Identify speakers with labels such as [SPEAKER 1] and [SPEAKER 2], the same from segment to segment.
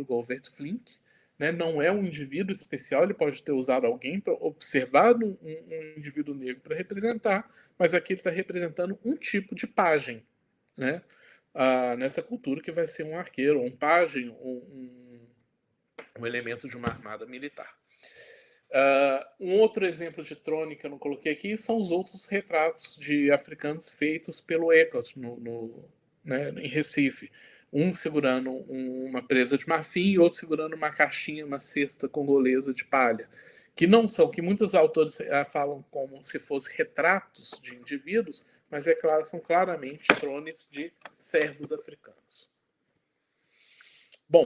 [SPEAKER 1] Govert Flink, né? Não é um indivíduo especial, ele pode ter usado alguém para observar um indivíduo negro para representar, mas aqui ele está representando um tipo de pajem, né? Nessa cultura que vai ser um arqueiro, um pajem, um elemento de uma armada militar. Um outro exemplo de trone que eu não coloquei aqui são os outros retratos de africanos feitos pelo Eckert né, em Recife. Um segurando uma presa de marfim e outro segurando uma caixinha, uma cesta congolesa de palha. Que não são, que muitos autores falam como se fossem retratos de indivíduos, mas são claramente trones de servos africanos. Bom,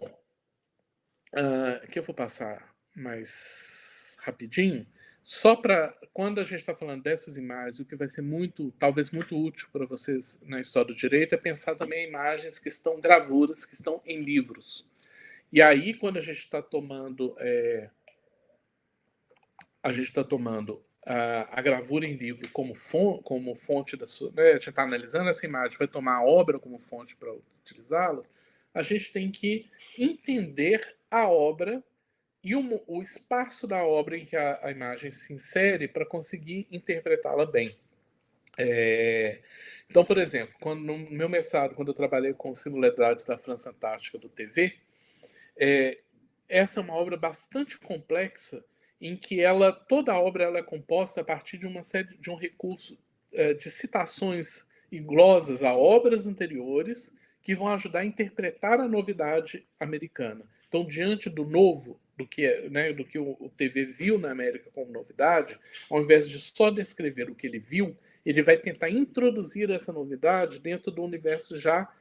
[SPEAKER 1] aqui eu vou passar mais rapidinho, só para, quando a gente está falando dessas imagens, o que vai ser talvez muito útil para vocês na história do direito é pensar também em imagens que estão gravuras, que estão em livros. E aí, quando a gente está tomando a gravura em livro como fonte da sua, né, a gente está analisando essa imagem, vai tomar a obra como fonte para utilizá-la, a gente tem que entender a obra e o espaço da obra em que a imagem se insere para conseguir interpretá-la bem. Então, por exemplo, no meu mestrado, quando eu trabalhei com singularidades da França Antártica do TV, essa é uma obra bastante complexa em que toda a obra ela é composta a partir de um recurso de citações e glosas a obras anteriores que vão ajudar a interpretar a novidade americana. Então, diante do novo, do que o TV viu na América como novidade, ao invés de só descrever o que ele viu, ele vai tentar introduzir essa novidade dentro do universo já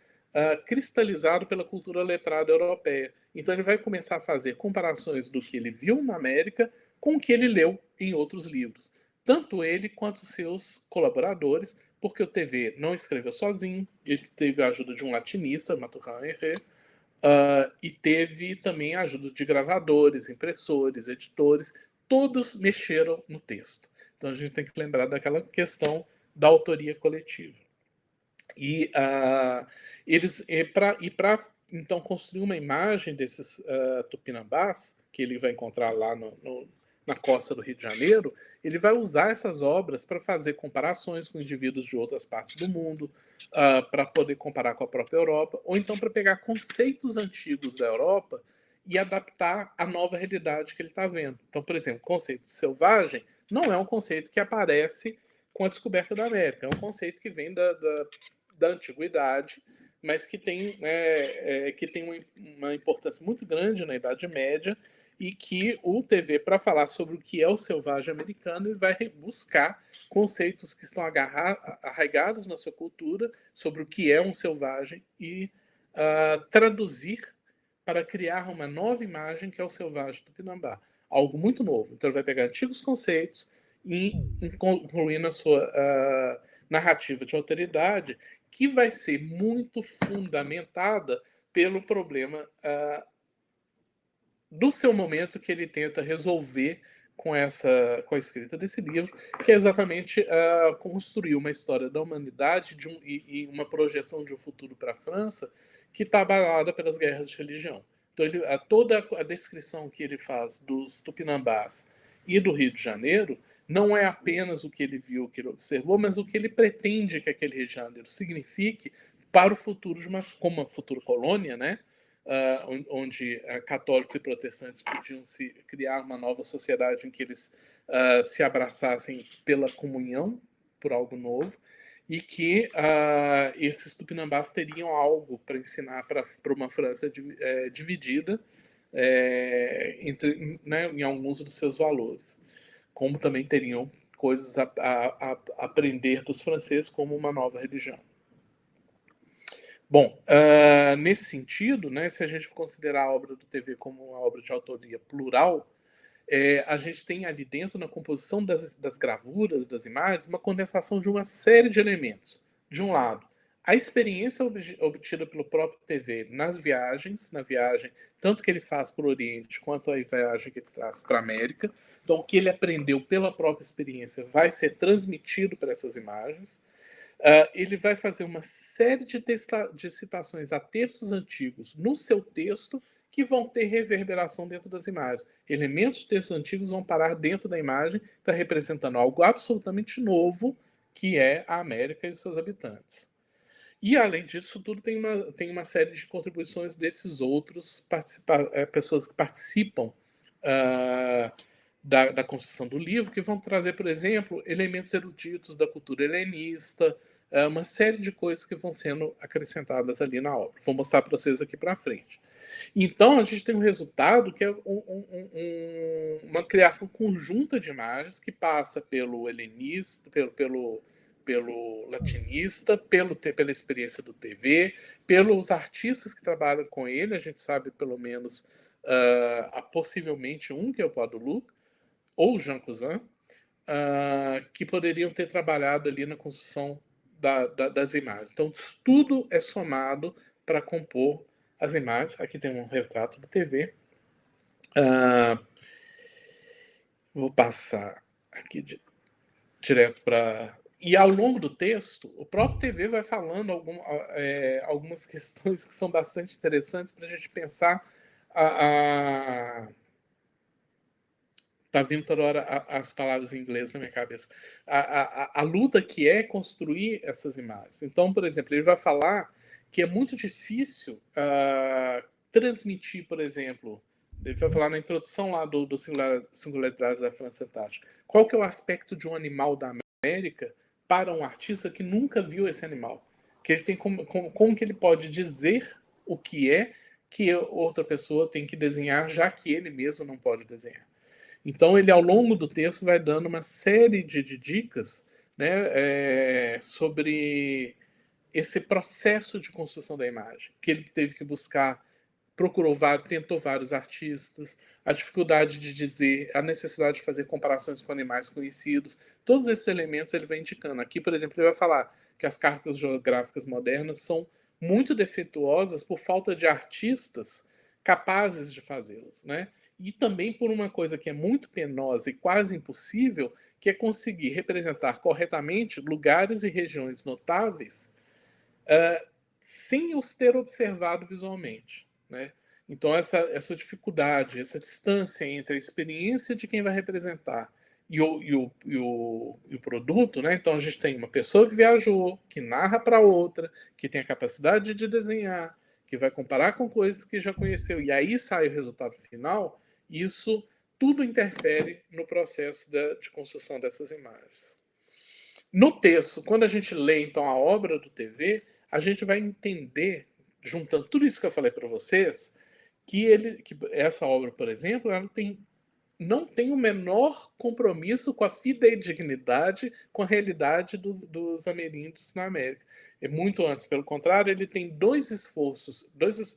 [SPEAKER 1] cristalizado pela cultura letrada europeia. Então ele vai começar a fazer comparações do que ele viu na América com o que ele leu em outros livros. Tanto ele quanto seus colaboradores, porque o TV não escreveu sozinho, ele teve a ajuda de um latinista, Mathurin Henry, e teve também a ajuda de gravadores, impressores, editores, todos mexeram no texto. Então a gente tem que lembrar daquela questão da autoria coletiva. E para então construir uma imagem desses tupinambás que ele vai encontrar lá na costa do Rio de Janeiro, ele vai usar essas obras para fazer comparações com indivíduos de outras partes do mundo, para poder comparar com a própria Europa, ou então para pegar conceitos antigos da Europa e adaptar à nova realidade que ele está vendo. Então, por exemplo, o conceito de selvagem não é um conceito que aparece com a descoberta da América, é um conceito que vem da antiguidade, mas que tem uma importância muito grande na Idade Média e que o TV, para falar sobre o que é o selvagem americano, ele vai buscar conceitos que estão arraigados na sua cultura sobre o que é um selvagem e traduzir para criar uma nova imagem que é o selvagem tupinambá. Algo muito novo. Então ele vai pegar antigos conceitos e incluir na sua narrativa de alteridade, que vai ser muito fundamentada pelo problema do seu momento que ele tenta resolver com a escrita desse livro, que é exatamente construir uma história da humanidade e uma projeção de um futuro para a França que está abalada pelas guerras de religião. Então, toda a descrição que ele faz dos tupinambás e do Rio de Janeiro não é apenas o que ele viu, o que ele observou, mas o que ele pretende que aquele Rio de Janeiro signifique para o futuro como uma futura colônia, né? Onde católicos e protestantes podiam se criar uma nova sociedade em que eles se abraçassem pela comunhão por algo novo e que esses tupinambás teriam algo para ensinar para uma França dividida em alguns dos seus valores, como também teriam coisas a aprender dos franceses como uma nova religião. Bom, nesse sentido, né, se a gente considerar a obra do TV como uma obra de autoria plural, a gente tem ali dentro, na composição das gravuras, das imagens, uma condensação de uma série de elementos. De um lado, a experiência obtida pelo próprio TV na viagem, tanto que ele faz para o Oriente, quanto a viagem que ele traz para a América. Então, o que ele aprendeu pela própria experiência vai ser transmitido para essas imagens. Ele vai fazer uma série de citações a textos antigos no seu texto que vão ter reverberação dentro das imagens. Elementos de textos antigos vão parar dentro da imagem, está representando algo absolutamente novo, que é a América e os seus habitantes. E, além disso tudo, tem uma série de contribuições desses outros pessoas que participam da construção do livro, que vão trazer, por exemplo, elementos eruditos da cultura helenista, uma série de coisas que vão sendo acrescentadas ali na obra. Vou mostrar para vocês aqui para frente. Então, a gente tem um resultado que é uma criação conjunta de imagens que passa pelo helenista, pelo latinista, pela experiência do TV, pelos artistas que trabalham com ele. A gente sabe pelo menos possivelmente um, que é o Paul ou o Jean Cousin, que poderiam ter trabalhado ali na construção das imagens. Então, tudo é somado para compor as imagens. Aqui tem um retrato da TV. Vou passar aqui direto para... E ao longo do texto, o próprio TV vai falando algumas questões que são bastante interessantes para a gente pensar. Tá vindo toda hora as palavras em inglês na minha cabeça. A luta que é construir essas imagens. Então, por exemplo, ele vai falar que é muito difícil transmitir, por exemplo, ele vai falar na introdução lá do Singularidades da França Antártica. Qual que é o aspecto de um animal da América para um artista que nunca viu esse animal? Que ele tem como que ele pode dizer o que é que outra pessoa tem que desenhar, já que ele mesmo não pode desenhar. Então, ele, ao longo do texto, vai dando uma série de dicas, né, sobre esse processo de construção da imagem, que ele teve que buscar, tentou vários artistas, a dificuldade de dizer, a necessidade de fazer comparações com animais conhecidos. Todos esses elementos ele vai indicando. Aqui, por exemplo, ele vai falar que as cartas geográficas modernas são muito defeituosas por falta de artistas capazes de fazê-las, né? E também por uma coisa que é muito penosa e quase impossível, que é conseguir representar corretamente lugares e regiões notáveis sem os ter observado visualmente, né? Então, essa dificuldade, essa distância entre a experiência de quem vai representar e o produto, né? Então, a gente tem uma pessoa que viajou, que narra para outra, que tem a capacidade de desenhar, que vai comparar com coisas que já conheceu, e aí sai o resultado final. Isso tudo interfere no processo de construção dessas imagens. No texto, quando a gente lê, então, a obra do TV, a gente vai entender, juntando tudo isso que eu falei para vocês, que essa obra, por exemplo, ela não tem o menor compromisso com a fidedignidade, com a realidade dos ameríndios na América. É muito antes, pelo contrário, ele tem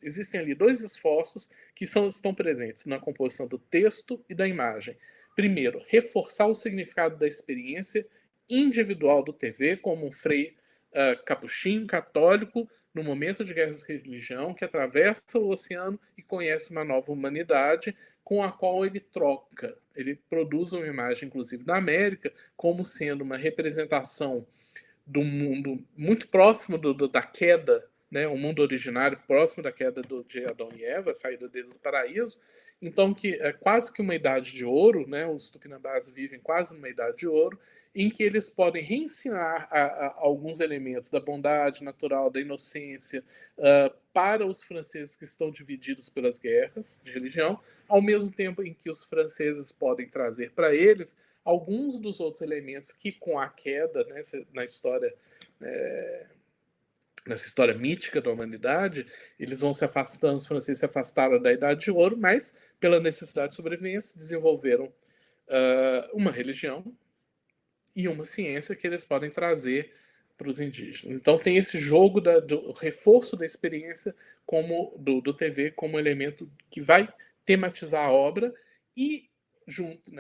[SPEAKER 1] existem ali dois esforços que estão presentes na composição do texto e da imagem. Primeiro, reforçar o significado da experiência individual do TV como um frei capuchinho, católico, no momento de guerras de religião, que atravessa o oceano e conhece uma nova humanidade com a qual ele troca. Ele produz uma imagem, inclusive, da América, como sendo uma representação do mundo muito próximo da queda, né, um mundo originário próximo da queda de Adão e Eva, a saída deles do paraíso. Então, que é quase que uma idade de ouro, né, os tupinambás vivem quase numa idade de ouro, em que eles podem reensinar alguns elementos da bondade natural, da inocência, para os franceses que estão divididos pelas guerras de religião, ao mesmo tempo em que os franceses podem trazer para eles alguns dos outros elementos que, com a queda, né, nessa história mítica da humanidade, eles vão se afastando, os franceses se afastaram da Idade de Ouro, mas, pela necessidade de sobrevivência, desenvolveram uma religião e uma ciência que eles podem trazer para os indígenas. Então tem esse jogo do reforço da experiência do TV como elemento que vai tematizar a obra, e junto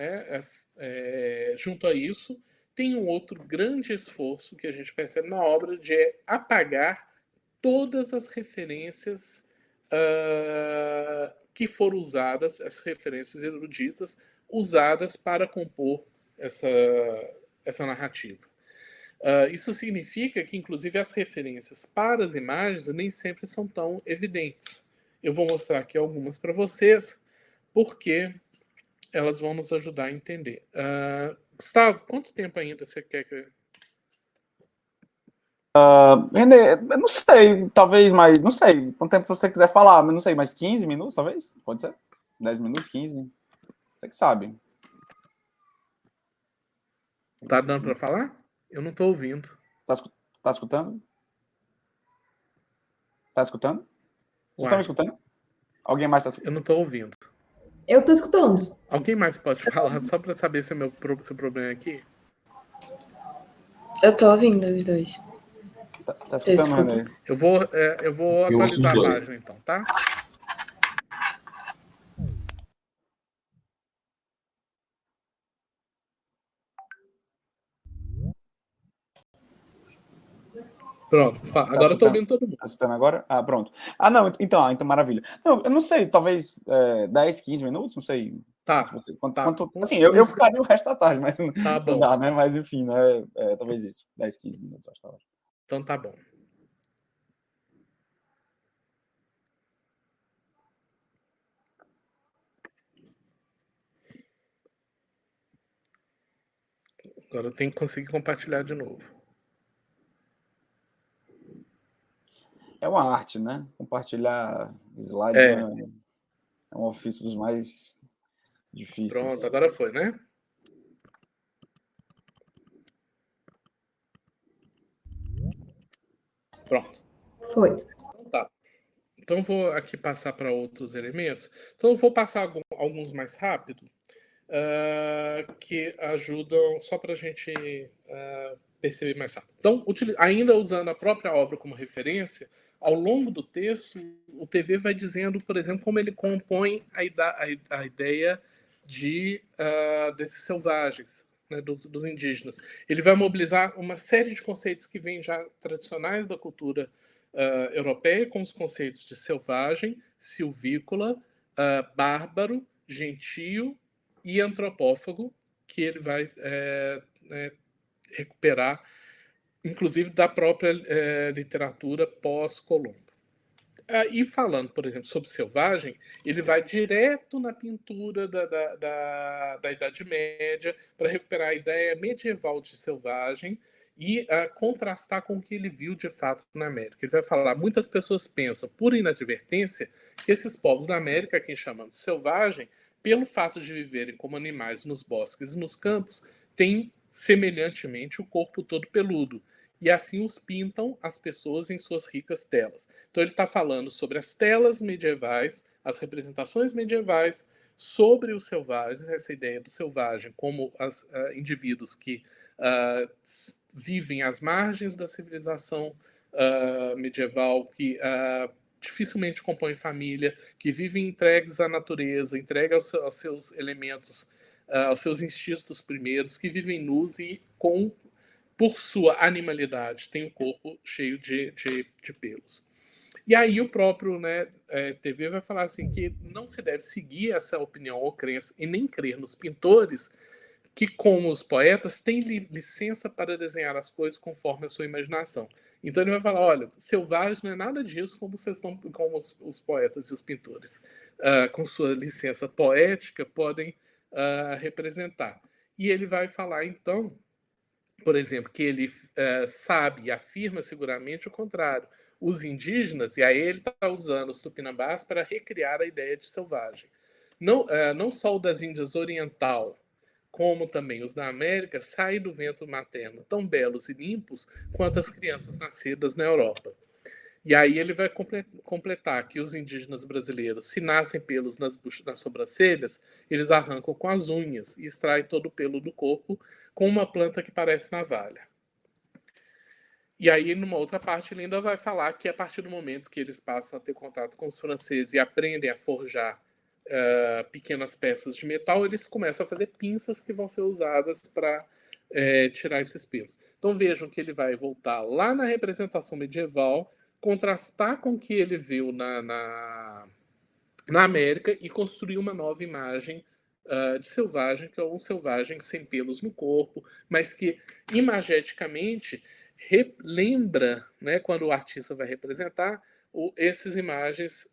[SPEAKER 1] a isso tem um outro grande esforço que a gente percebe na obra de apagar todas as referências que foram usadas, as referências eruditas usadas para compor essa narrativa. Isso significa que, inclusive, as referências para as imagens nem sempre são tão evidentes. Eu vou mostrar aqui algumas para vocês, porque elas vão nos ajudar a entender. Gustavo, quanto tempo ainda você quer que...
[SPEAKER 2] Renê, eu não sei, talvez mais, não sei, quanto tempo você quiser falar, mas não sei, mais 15 minutos, talvez? Pode ser? 10 minutos, 15? Você que sabe.
[SPEAKER 1] Tá dando para falar? Eu não tô ouvindo.
[SPEAKER 2] Tá escutando? Tá escutando? Vocês estão
[SPEAKER 1] Uai,
[SPEAKER 2] me escutando? Alguém mais tá escutando?
[SPEAKER 1] eu não tô ouvindo.
[SPEAKER 3] Eu tô escutando.
[SPEAKER 1] Alguém mais pode falar só para saber se se o problema é aqui?
[SPEAKER 4] Eu tô ouvindo os dois.
[SPEAKER 2] Tá escutando, Renê?
[SPEAKER 1] Eu vou atualizar a página então, tá? Pronto, agora eu tô ouvindo todo mundo.
[SPEAKER 2] Tá escutando agora? Ah, pronto. Não, então maravilha. Não, eu não sei, talvez 10, 15 minutos, não sei.
[SPEAKER 1] Tá.
[SPEAKER 2] Assim, eu ficaria o resto da tarde, mas
[SPEAKER 1] tá
[SPEAKER 2] não dá, né? Mas enfim, né? Talvez isso, 10, 15 minutos, acho que tá ótimo.
[SPEAKER 1] Então tá bom. Agora eu tenho que conseguir compartilhar de novo.
[SPEAKER 2] É uma arte, né? Compartilhar slides é um ofício dos mais difíceis.
[SPEAKER 1] Pronto, agora foi, né? Pronto.
[SPEAKER 3] Foi.
[SPEAKER 1] Então tá. Então eu vou aqui passar para outros elementos. Então eu vou passar alguns mais rápido, que ajudam só para a gente perceber mais rápido. Então, ainda usando a própria obra como referência, ao longo do texto, o TV vai dizendo, por exemplo, como ele compõe a ideia desses selvagens, né, dos indígenas. Ele vai mobilizar uma série de conceitos que vêm já tradicionais da cultura europeia, com os conceitos de selvagem, silvícola, bárbaro, gentio e antropófago, que ele vai recuperar, inclusive da própria literatura pós-Colombo. E falando, por exemplo, sobre selvagem, ele vai direto na pintura da Idade Média para recuperar a ideia medieval de selvagem e contrastar com o que ele viu de fato na América. Ele vai falar, muitas pessoas pensam, por inadvertência, que esses povos da América, que chamamos de selvagem, pelo fato de viverem como animais nos bosques e nos campos, têm semelhantemente o corpo todo peludo. E assim os pintam as pessoas em suas ricas telas. Então ele está falando sobre as telas medievais, as representações medievais, sobre os selvagens, essa ideia do selvagem como indivíduos que vivem às margens da civilização medieval, que dificilmente compõem família, que vivem entregues à natureza, entregues aos seus elementos, aos seus instintos primeiros, que vivem nus e por sua animalidade, tem o corpo cheio de pelos. E aí o próprio TV vai falar assim que não se deve seguir essa opinião ou crença e nem crer nos pintores que, como os poetas, têm licença para desenhar as coisas conforme a sua imaginação. Então ele vai falar, olha, selvagem não é nada disso como os poetas e os pintores, com sua licença poética, podem representar. E ele vai falar, então, por exemplo, que ele sabe e afirma seguramente o contrário. Os indígenas, e aí ele está usando os tupinambás para recriar a ideia de selvagem. Não só o das Índias Oriental, como também os da América, saem do ventre materno tão belos e limpos quanto as crianças nascidas na Europa. E aí ele vai completar que os indígenas brasileiros, se nascem pelos nas sobrancelhas, eles arrancam com as unhas e extraem todo o pelo do corpo com uma planta que parece navalha. E aí, numa outra parte, ele ainda vai falar que a partir do momento que eles passam a ter contato com os franceses e aprendem a forjar pequenas peças de metal, eles começam a fazer pinças que vão ser usadas para tirar esses pelos. Então vejam que ele vai voltar lá na representação medieval, contrastar com o que ele viu na América e construir uma nova imagem de selvagem, que é um selvagem sem pelos no corpo, mas que imageticamente lembra, né, quando o artista vai representar, essas imagens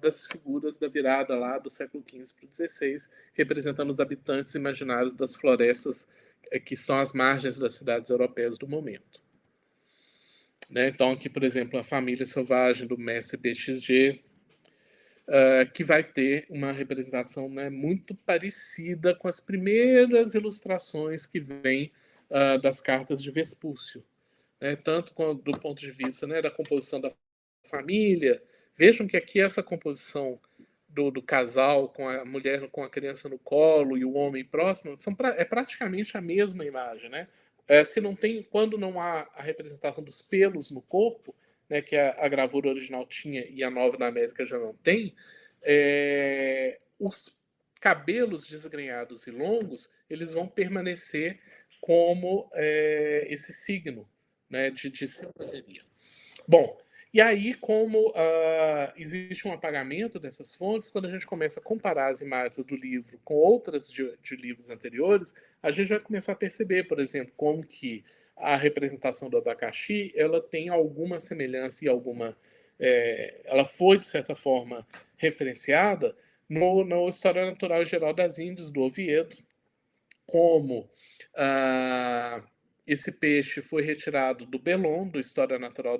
[SPEAKER 1] das figuras da virada lá do século XV para o XVI, representando os habitantes imaginários das florestas que são as margens das cidades europeias do momento. Né? Então, aqui, por exemplo, a família selvagem do mestre BXG, que vai ter uma representação, né, muito parecida com as primeiras ilustrações que vêm das cartas de Vespúcio, né? Tanto do ponto de vista, né, da composição da família. Vejam que aqui essa composição do casal, com a mulher com a criança no colo e o homem próximo, é praticamente a mesma imagem, né? Se não tem, quando não há a representação dos pelos no corpo, né, que a gravura original tinha e a nova da América já não tem, os cabelos desgrenhados e longos, eles vão permanecer como esse signo, né, de selvageria. Bom, e aí, como existe um apagamento dessas fontes, quando a gente começa a comparar as imagens do livro com outras de livros anteriores, a gente vai começar a perceber, por exemplo, como que a representação do abacaxi ela tem alguma semelhança e alguma... ela foi, de certa forma, referenciada no História Natural Geral das Índias, do Oviedo, como... esse peixe foi retirado do Belon, do História Natural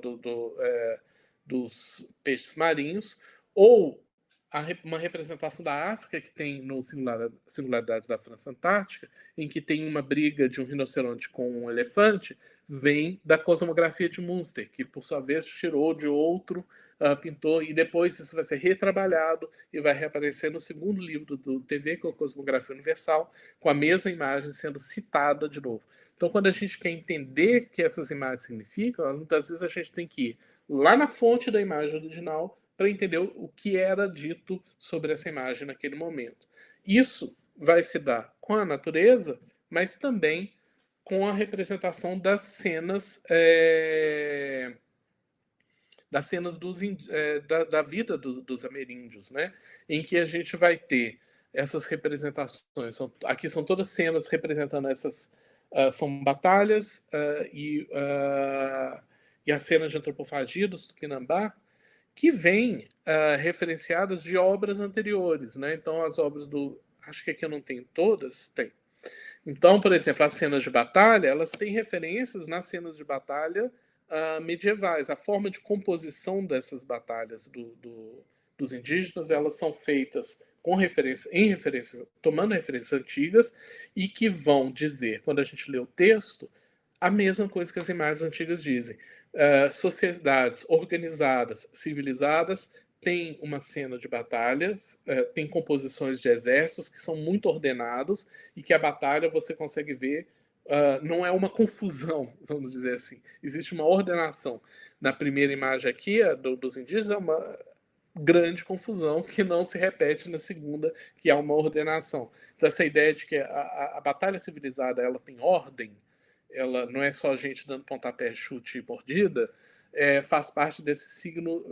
[SPEAKER 1] dos Peixes Marinhos, ou uma representação da África, que tem no Singularidades da França Antártica, em que tem uma briga de um rinoceronte com um elefante, vem da cosmografia de Münster, que por sua vez tirou de outro pintor, e depois isso vai ser retrabalhado e vai reaparecer no segundo livro do TV, que é a Cosmografia Universal, com a mesma imagem sendo citada de novo. Então, quando a gente quer entender o que essas imagens significam, muitas vezes a gente tem que ir lá na fonte da imagem original para entender o que era dito sobre essa imagem naquele momento. Isso vai se dar com a natureza, mas também com a representação das cenas da vida dos ameríndios, né? Em que a gente vai ter essas representações. Aqui são todas cenas representando essas... são batalhas e as cenas de antropofagia dos Tupinambá, que vêm referenciadas de obras anteriores, né? Então, as obras do... Acho que aqui eu não tenho todas, tem. Então, por exemplo, as cenas de batalha, elas têm referências nas cenas de batalha medievais. A forma de composição dessas batalhas dos indígenas, elas são feitas tomando referências antigas e que vão dizer, quando a gente lê o texto, a mesma coisa que as imagens antigas dizem. Sociedades organizadas, civilizadas, tem uma cena de batalhas, tem composições de exércitos que são muito ordenados e que a batalha você consegue ver, não é uma confusão, vamos dizer assim. Existe uma ordenação. Na primeira imagem aqui, dos indígenas, é uma grande confusão que não se repete na segunda, que é uma ordenação. Então, essa ideia de que a batalha civilizada ela tem ordem, ela não é só gente dando pontapé, chute e mordida, faz parte desse signo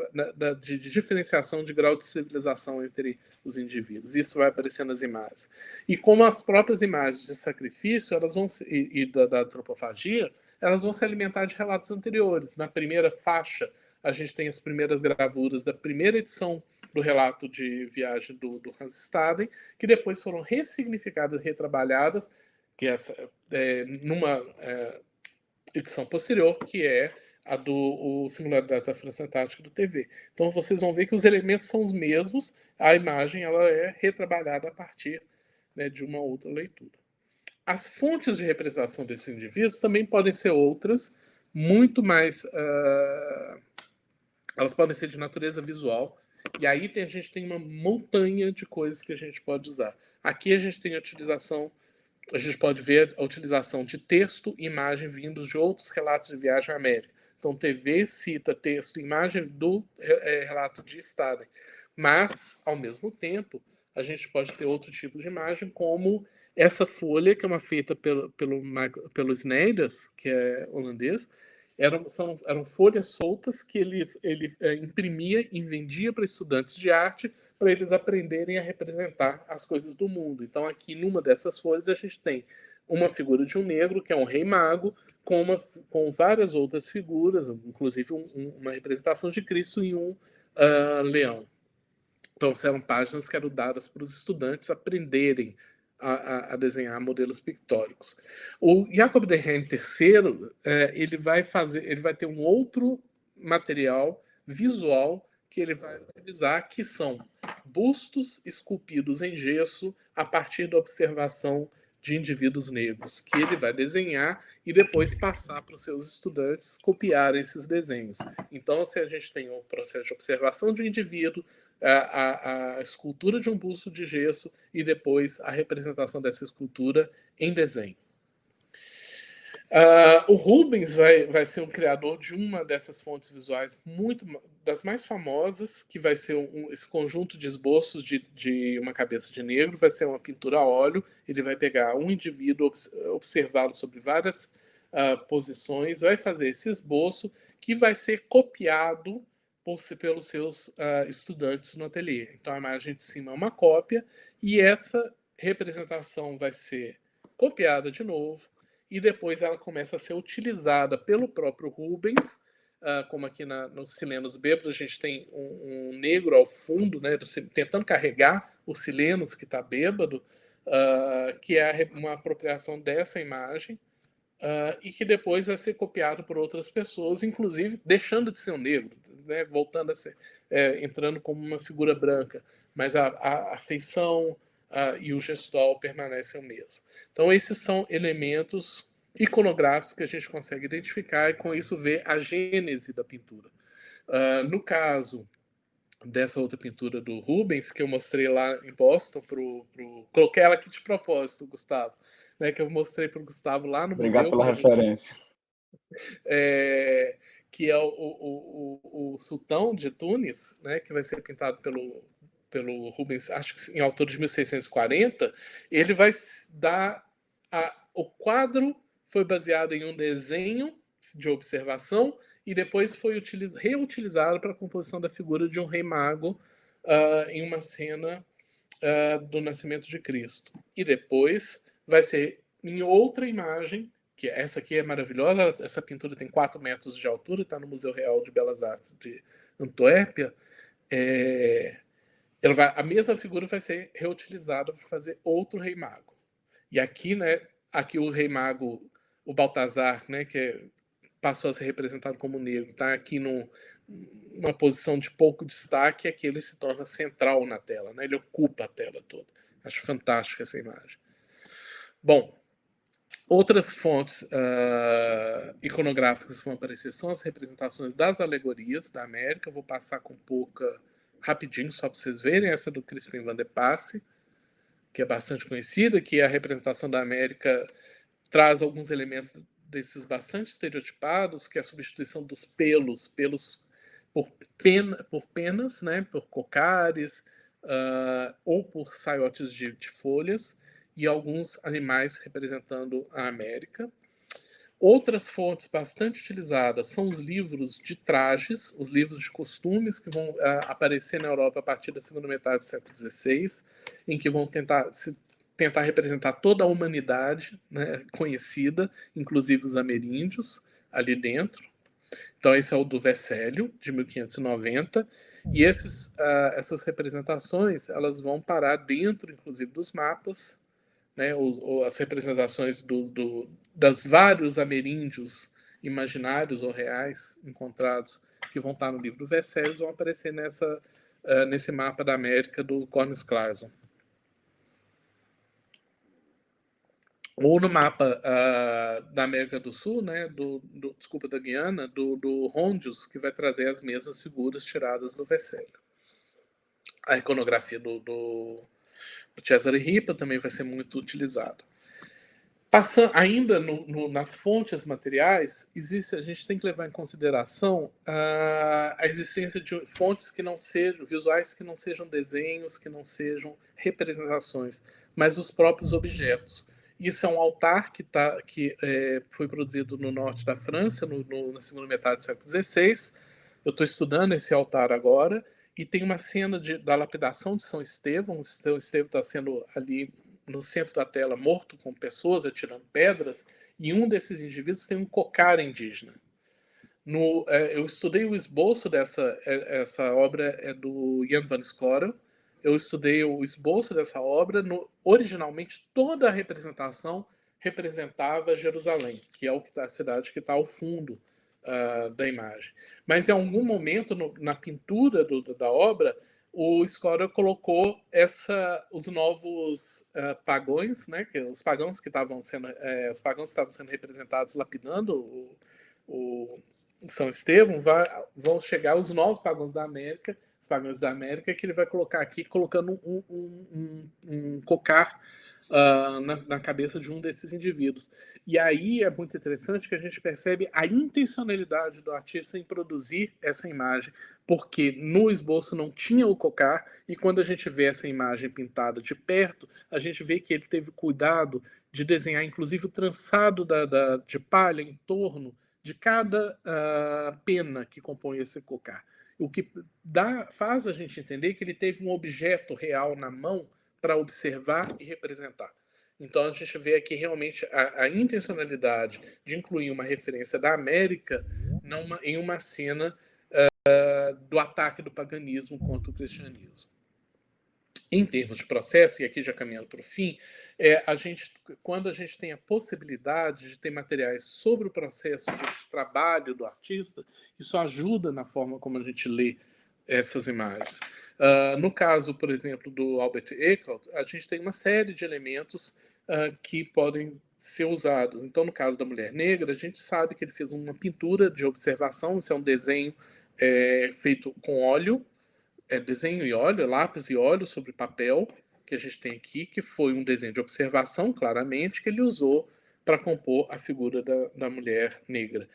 [SPEAKER 1] de diferenciação de grau de civilização entre os indivíduos. Isso vai aparecer nas imagens. E como as próprias imagens de sacrifício elas vão e da antropofagia, elas vão se alimentar de relatos anteriores. Na primeira faixa, a gente tem as primeiras gravuras da primeira edição do relato de viagem do Hans Staden, que depois foram ressignificadas e retrabalhadas, que numa edição posterior, que é a do Singularidades da França Antártica do TV. Então vocês vão ver que os elementos são os mesmos, a imagem ela é retrabalhada a partir, né, de uma outra leitura. As fontes de representação desses indivíduos também podem ser outras, muito mais... elas podem ser de natureza visual, e aí a gente tem uma montanha de coisas que a gente pode usar. Aqui a gente tem a gente pode ver a utilização de texto e imagem vindos de outros relatos de viagem à América. Então, TV cita texto e imagem do relato de Staden. Mas, ao mesmo tempo, a gente pode ter outro tipo de imagem, como essa folha, que é uma feita pelo Sneijder, que é holandês. Eram folhas soltas que ele imprimia e vendia para estudantes de arte para eles aprenderem a representar as coisas do mundo. Então, aqui numa dessas folhas, a gente tem uma figura de um negro, que é um rei mago, com várias outras figuras, inclusive uma representação de Cristo e um leão. Então, eram páginas que eram dadas para os estudantes aprenderem a desenhar modelos pictóricos. O Jacob de Rennes III, ele vai ter um outro material visual que ele vai utilizar, que são bustos esculpidos em gesso a partir da observação de indivíduos negros, que ele vai desenhar e depois passar para os seus estudantes copiarem esses desenhos. Então, se a gente tem um processo de observação de um indivíduo, a escultura de um busto de gesso e depois a representação dessa escultura em desenho. O Rubens vai ser o criador de uma dessas fontes visuais das mais famosas, que vai ser esse conjunto de esboços de uma cabeça de negro, vai ser uma pintura a óleo. Ele vai pegar um indivíduo, observá-lo sobre várias posições, vai fazer esse esboço que vai ser copiado pelos seus estudantes no ateliê. Então a imagem de cima é uma cópia e essa representação vai ser copiada de novo e depois ela começa a ser utilizada pelo próprio Rubens, como aqui nos Silenos Bêbados a gente tem um negro ao fundo, né, tentando carregar os Silenos que está bêbado, que é uma apropriação dessa imagem, e que depois vai ser copiado por outras pessoas, inclusive deixando de ser um negro, né, voltando a ser, entrando como uma figura branca, mas a feição e o gestual permanecem o mesmo. Então esses são elementos iconográficos que a gente consegue identificar e com isso ver a gênese da pintura. No caso dessa outra pintura do Rubens, que eu mostrei lá em Boston, coloquei ela aqui de propósito, Gustavo, né, que eu mostrei para o Gustavo lá no
[SPEAKER 2] Obrigado
[SPEAKER 1] museu.
[SPEAKER 2] Obrigado pela referência.
[SPEAKER 1] Que é o Sultão de Tunis, né, que vai ser pintado pelo Rubens, acho que em altura de 1640. Ele vai dar... o quadro foi baseado em um desenho de observação e depois foi reutilizado para a composição da figura de um rei mago em uma cena do nascimento de Cristo. E depois vai ser em outra imagem, que essa aqui é maravilhosa, essa pintura tem 4 metros de altura, está no Museu Real de Belas Artes de Antuérpia. A mesma figura vai ser reutilizada para fazer outro rei mago. E aqui, né, o rei mago, o Baltazar, né, que passou a ser representado como negro, está aqui numa posição de pouco destaque, é que ele se torna central na tela, né? Ele ocupa a tela toda. Acho fantástica essa imagem. Bom, outras fontes iconográficas que vão aparecer são as representações das alegorias da América. Eu vou passar com pouca rapidinho, só para vocês verem. Essa do Crispin Van de Passe, que é bastante conhecida, que a representação da América traz alguns elementos desses bastante estereotipados, que é a substituição dos pelos por penas, né, por cocares, ou por saiotes de folhas, e alguns animais representando a América. Outras fontes bastante utilizadas são os livros de trajes, os livros de costumes que vão aparecer na Europa a partir da segunda metade do século XVI, em que vão tentar representar toda a humanidade, né, conhecida, inclusive os ameríndios, ali dentro. Então esse é o do Vecellio, de 1590, e essas representações elas vão parar dentro, inclusive, dos mapas, né, as representações das vários ameríndios imaginários ou reais encontrados, que vão estar no livro do Vecellio, vão aparecer nesse mapa da América do Cornes Clason. Ou no mapa da América do Sul, né, desculpa, da Guiana, do Rondius, que vai trazer as mesmas figuras tiradas do Vecellio. A iconografia do Cesare Ripa também vai ser muito utilizado. Passando ainda nas fontes materiais, a gente tem que levar em consideração a existência de fontes que não sejam visuais, que não sejam desenhos, que não sejam representações, mas os próprios objetos. Isso é um altar que foi produzido no norte da França, na segunda metade do século XVI. Eu estou estudando esse altar agora, e tem uma cena da lapidação de São Estevão. São Estevão está sendo ali no centro da tela morto com pessoas atirando pedras, e um desses indivíduos tem um cocar indígena. Eu estudei o esboço essa obra é do Jan van Scorel. Eu estudei o esboço dessa obra. Originalmente, toda a representação representava Jerusalém, que é a cidade que está ao fundo da imagem. Mas em algum momento, na pintura da obra, o Scorel colocou os novos pagões, né, os pagãos que estavam sendo representados lapidando o São Estevão, vão chegar os novos pagãos da América, os pagãos da América, que ele vai colocar aqui, colocando um cocar na cabeça de um desses indivíduos. E aí é muito interessante que a gente percebe a intencionalidade do artista em produzir essa imagem, porque no esboço não tinha o cocar, e quando a gente vê essa imagem pintada de perto, a gente vê que ele teve cuidado de desenhar, inclusive, o trançado de palha em torno de cada pena que compõe esse cocar. O que faz a gente entender que ele teve um objeto real na mão para observar e representar. Então a gente vê aqui realmente a intencionalidade de incluir uma referência da América em uma cena do ataque do paganismo contra o cristianismo. Em termos de processo, e aqui já caminhando para o fim, quando a gente tem a possibilidade de ter materiais sobre o processo de trabalho do artista, isso ajuda na forma como a gente lê essas imagens. No caso, por exemplo, do Albert Eckert, a gente tem uma série de elementos que podem ser usados. Então, no caso da mulher negra, a gente sabe que ele fez uma pintura de observação, isso é um desenho feito com óleo, desenho e óleo, lápis e óleo sobre papel, que a gente tem aqui, que foi um desenho de observação, claramente, que ele usou para compor a figura da mulher negra.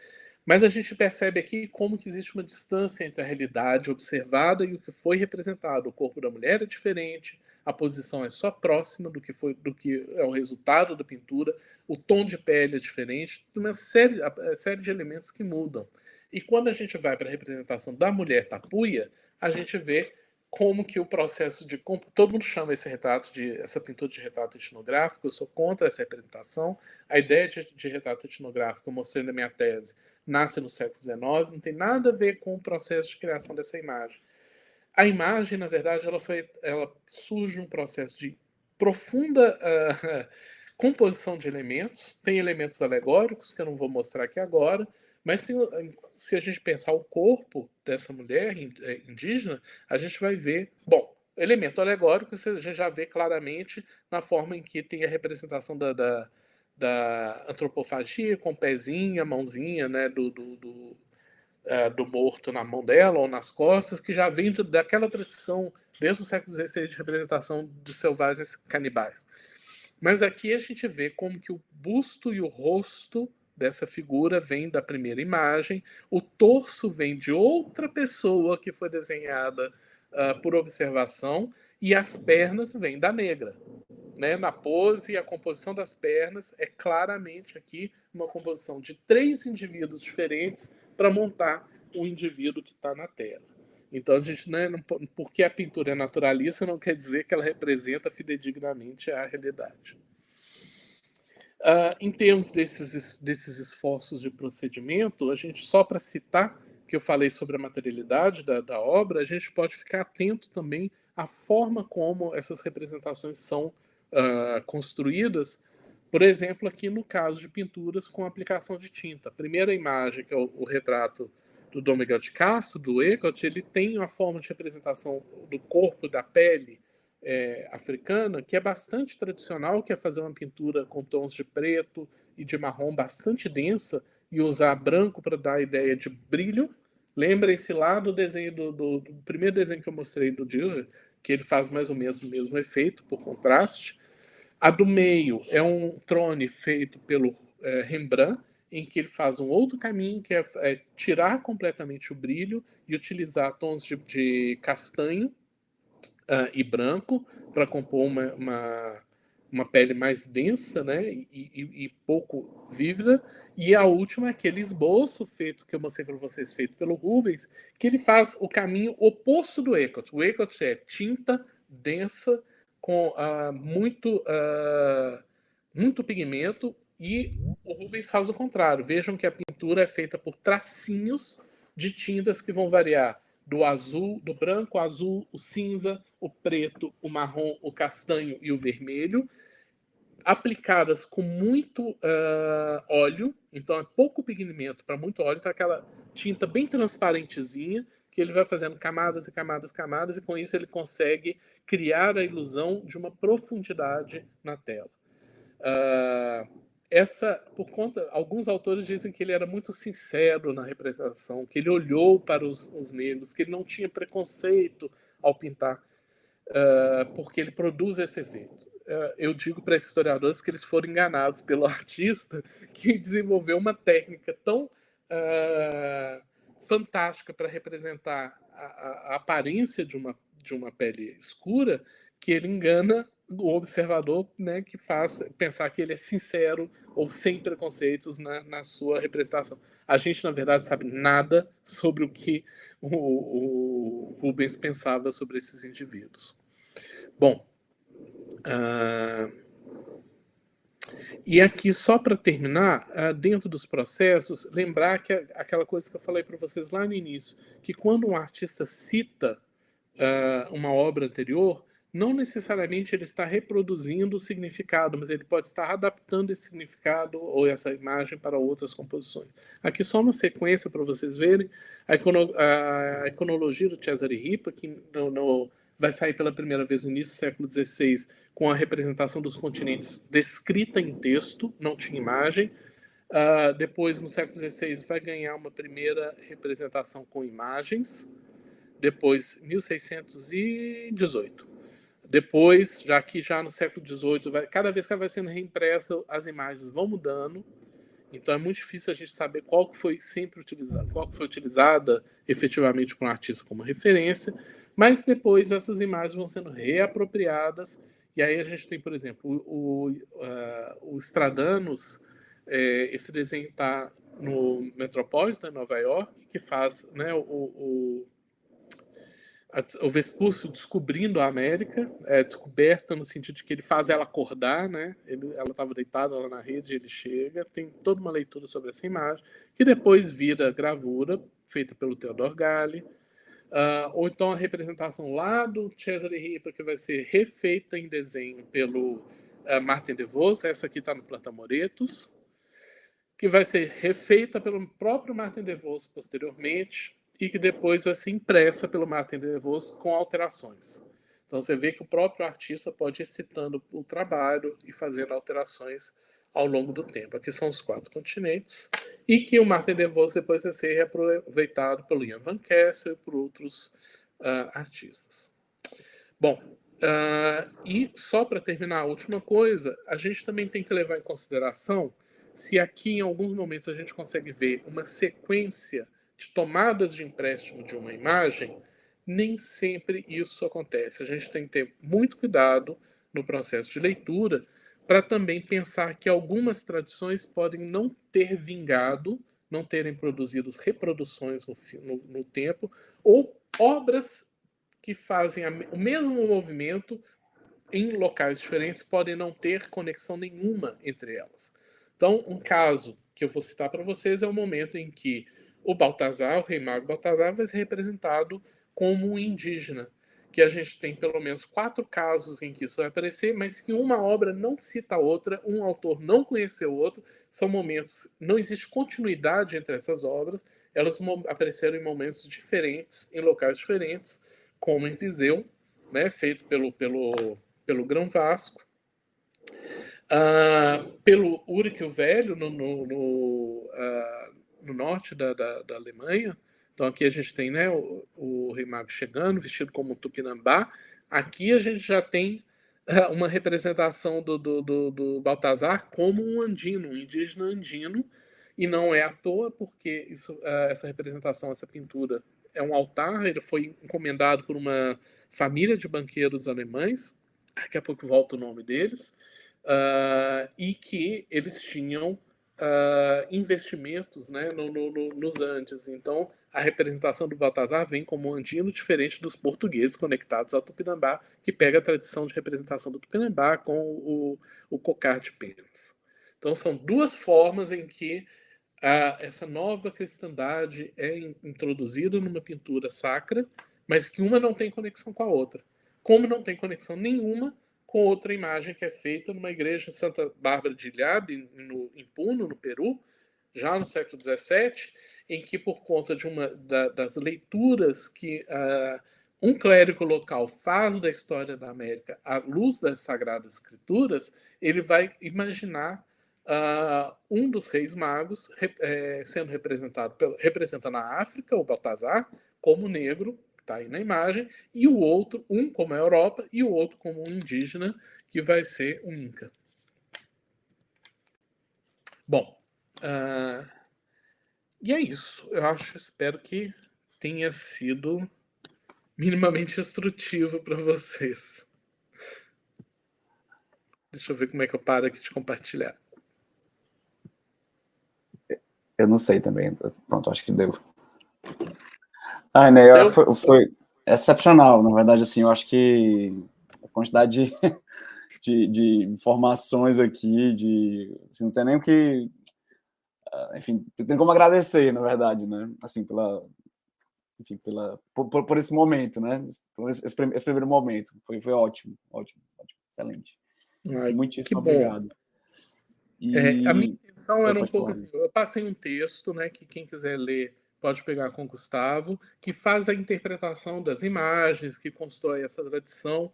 [SPEAKER 1] Mas a gente percebe aqui como que existe uma distância entre a realidade observada e o que foi representado. O corpo da mulher é diferente, a posição é só próxima do que é o resultado da pintura, o tom de pele é diferente, uma série de elementos que mudam. E quando a gente vai para a representação da mulher tapuia, a gente vê como que o processo de... Todo mundo chama essa pintura de retrato etnográfico, eu sou contra essa representação. A ideia de retrato etnográfico, eu mostrei na minha tese, nasce no século XIX, não tem nada a ver com o processo de criação dessa imagem. A imagem, na verdade, ela surge num processo de profunda composição de elementos. Tem elementos alegóricos, que eu não vou mostrar aqui agora, mas se a gente pensar o corpo dessa mulher indígena, a gente vai ver, elemento alegórico a gente já vê claramente na forma em que tem a representação da antropofagia, com o pezinho, a mãozinha, né, do morto na mão dela ou nas costas, que já vem daquela tradição desde o século XVI de representação de selvagens canibais. Mas aqui a gente vê como que o busto e o rosto dessa figura vem da primeira imagem, o torso vem de outra pessoa que foi desenhada por observação, e as pernas vêm da negra. Né? Na pose e a composição das pernas é claramente aqui uma composição de 3 indivíduos diferentes para montar o indivíduo que está na tela. Então, a gente, né, porque a pintura é naturalista, não quer dizer que ela representa fidedignamente a realidade. Em termos desses esforços de procedimento, a gente, só para citar que eu falei sobre a materialidade da obra, a gente pode ficar atento também à forma como essas representações são construídas, por exemplo, aqui no caso de pinturas com aplicação de tinta. A primeira imagem, que é o retrato do Dom Miguel de Castro, do Eckert, ele tem uma forma de representação do corpo, da pele africana, que é bastante tradicional, que é fazer uma pintura com tons de preto e de marrom bastante densa e usar branco para dar a ideia de brilho. Lembrem-se lá do desenho do primeiro desenho que eu mostrei do Dürer, que ele faz mais ou menos o mesmo efeito, por contraste. A do meio é um trone feito pelo Rembrandt, em que ele faz um outro caminho, que é tirar completamente o brilho e utilizar tons de castanho e branco para compor uma pele mais densa, né, e pouco vívida. E a última é aquele esboço feito, que eu mostrei para vocês, feito pelo Rubens, que ele faz o caminho oposto do Eckert. O Eckert é tinta densa, com muito pigmento, e o Rubens faz o contrário. Vejam que a pintura é feita por tracinhos de tintas que vão variar do azul, do branco, o azul, o cinza, o preto, o marrom, o castanho e o vermelho, aplicadas com muito óleo. Então é pouco pigmento para muito óleo, então aquela tinta bem transparentezinha, que ele vai fazendo camadas e camadas, camadas, e com isso ele consegue criar a ilusão de uma profundidade na tela. Por conta, alguns autores dizem que ele era muito sincero na representação, que ele olhou para os negros, que ele não tinha preconceito ao pintar, porque ele produz esse efeito. Eu digo para esses historiadores que eles foram enganados pelo artista, que desenvolveu uma técnica tão fantástica para representar a aparência de uma pele escura, que ele engana o observador, né, que faz pensar que ele é sincero ou sem preconceitos na sua representação. A gente, na verdade, sabe nada sobre o que o Rubens pensava sobre esses indivíduos. Bom, e aqui, só para terminar, dentro dos processos, lembrar que aquela coisa que eu falei para vocês lá no início, que quando um artista cita uma obra anterior, não necessariamente ele está reproduzindo o significado, mas ele pode estar adaptando esse significado ou essa imagem para outras composições. Aqui só uma sequência para vocês verem a iconologia do Cesare Ripa, que vai sair pela primeira vez no início do século XVI, com a representação dos continentes descrita em texto, não tinha imagem. Depois, no século XVI, vai ganhar uma primeira representação com imagens. Depois, 1618. Depois, já no século XVIII, cada vez que ela vai sendo reimpressa, as imagens vão mudando. Então é muito difícil a gente saber qual que foi sempre utilizada, qual que foi utilizada efetivamente com o artista como referência, mas depois essas imagens vão sendo reapropriadas, e aí a gente tem, por exemplo, o Stradamus, esse desenho está no Metropolitan, em Nova York, que faz, né, o Vespúcio descobrindo a América, descoberta no sentido de que ele faz ela acordar, né? Ela estava deitada lá na rede, ele chega, tem toda uma leitura sobre essa imagem, que depois vira gravura, feita pelo Theodor Galley, ou então a representação lá do Cesare Ripa, que vai ser refeita em desenho pelo Martin de Vos, essa aqui está no Plantamoretos, que vai ser refeita pelo próprio Martin de Vos posteriormente, e que depois vai ser impressa pelo Martin de Vos com alterações. Então você vê que o próprio artista pode ir citando o trabalho e fazendo alterações ao longo do tempo. Aqui são os 4 continentes, e que o Martin de Vos depois vai ser reaproveitado pelo Jan van Kessel e por outros artistas. Bom, e só para terminar, a última coisa, a gente também tem que levar em consideração se aqui em alguns momentos a gente consegue ver uma sequência de tomadas de empréstimo de uma imagem, nem sempre isso acontece. A gente tem que ter muito cuidado no processo de leitura para também pensar que algumas tradições podem não ter vingado, não terem produzido reproduções no tempo, ou obras que fazem o mesmo movimento em locais diferentes podem não ter conexão nenhuma entre elas. Então, um caso que eu vou citar para vocês é o momento em que o Baltazar, o rei mago Baltazar, vai ser representado como um indígena, que a gente tem pelo menos 4 casos em que isso vai aparecer, mas que uma obra não cita a outra, um autor não conheceu o outro, são momentos, não existe continuidade entre essas obras, elas apareceram em momentos diferentes, em locais diferentes, como em Viseu, né, feito pelo Grão Vasco, pelo Urique o Velho, no norte da Alemanha. Então aqui a gente tem, né, o rei mago chegando, vestido como um tupinambá. Aqui a gente já tem uma representação do Baltazar como um andino, um indígena andino, e não é à toa, porque essa representação, essa pintura, é um altar, ele foi encomendado por uma família de banqueiros alemães, daqui a pouco volta o nome deles, e que eles tinham investimentos, né, nos Andes. Então, a representação do Baltazar vem como andino diferente dos portugueses conectados ao Tupinambá, que pega a tradição de representação do Tupinambá com o cocar de penas. Então são duas formas em que essa nova cristandade é introduzida numa pintura sacra, mas que uma não tem conexão com a outra. Como não tem conexão nenhuma com outra imagem que é feita numa igreja de Santa Bárbara de Ilhabe, em Puno, no Peru, já no século XVII, em que, por conta de das leituras que um clérigo local faz da história da América à luz das Sagradas Escrituras, ele vai imaginar um dos reis magos sendo representando a África, o Baltazar, como negro, que está aí na imagem, e o outro, um como a Europa, e o outro como um indígena, que vai ser um Inca. Bom, e é isso. Espero que tenha sido minimamente instrutivo para vocês. Deixa eu ver como é que eu paro aqui de compartilhar.
[SPEAKER 2] Eu não sei também. Pronto, acho que deu. Né, foi excepcional, na verdade, assim, eu acho que a quantidade de informações aqui, assim, não tem nem o que... Enfim, tem como agradecer, na verdade, né? Assim, por esse momento, né? Por esse primeiro momento. Foi ótimo, excelente. Muitíssimo obrigado.
[SPEAKER 1] A minha intenção era um pouco assim, eu passei um texto, né, que quem quiser ler pode pegar com o Gustavo, que faz a interpretação das imagens, que constrói essa tradição.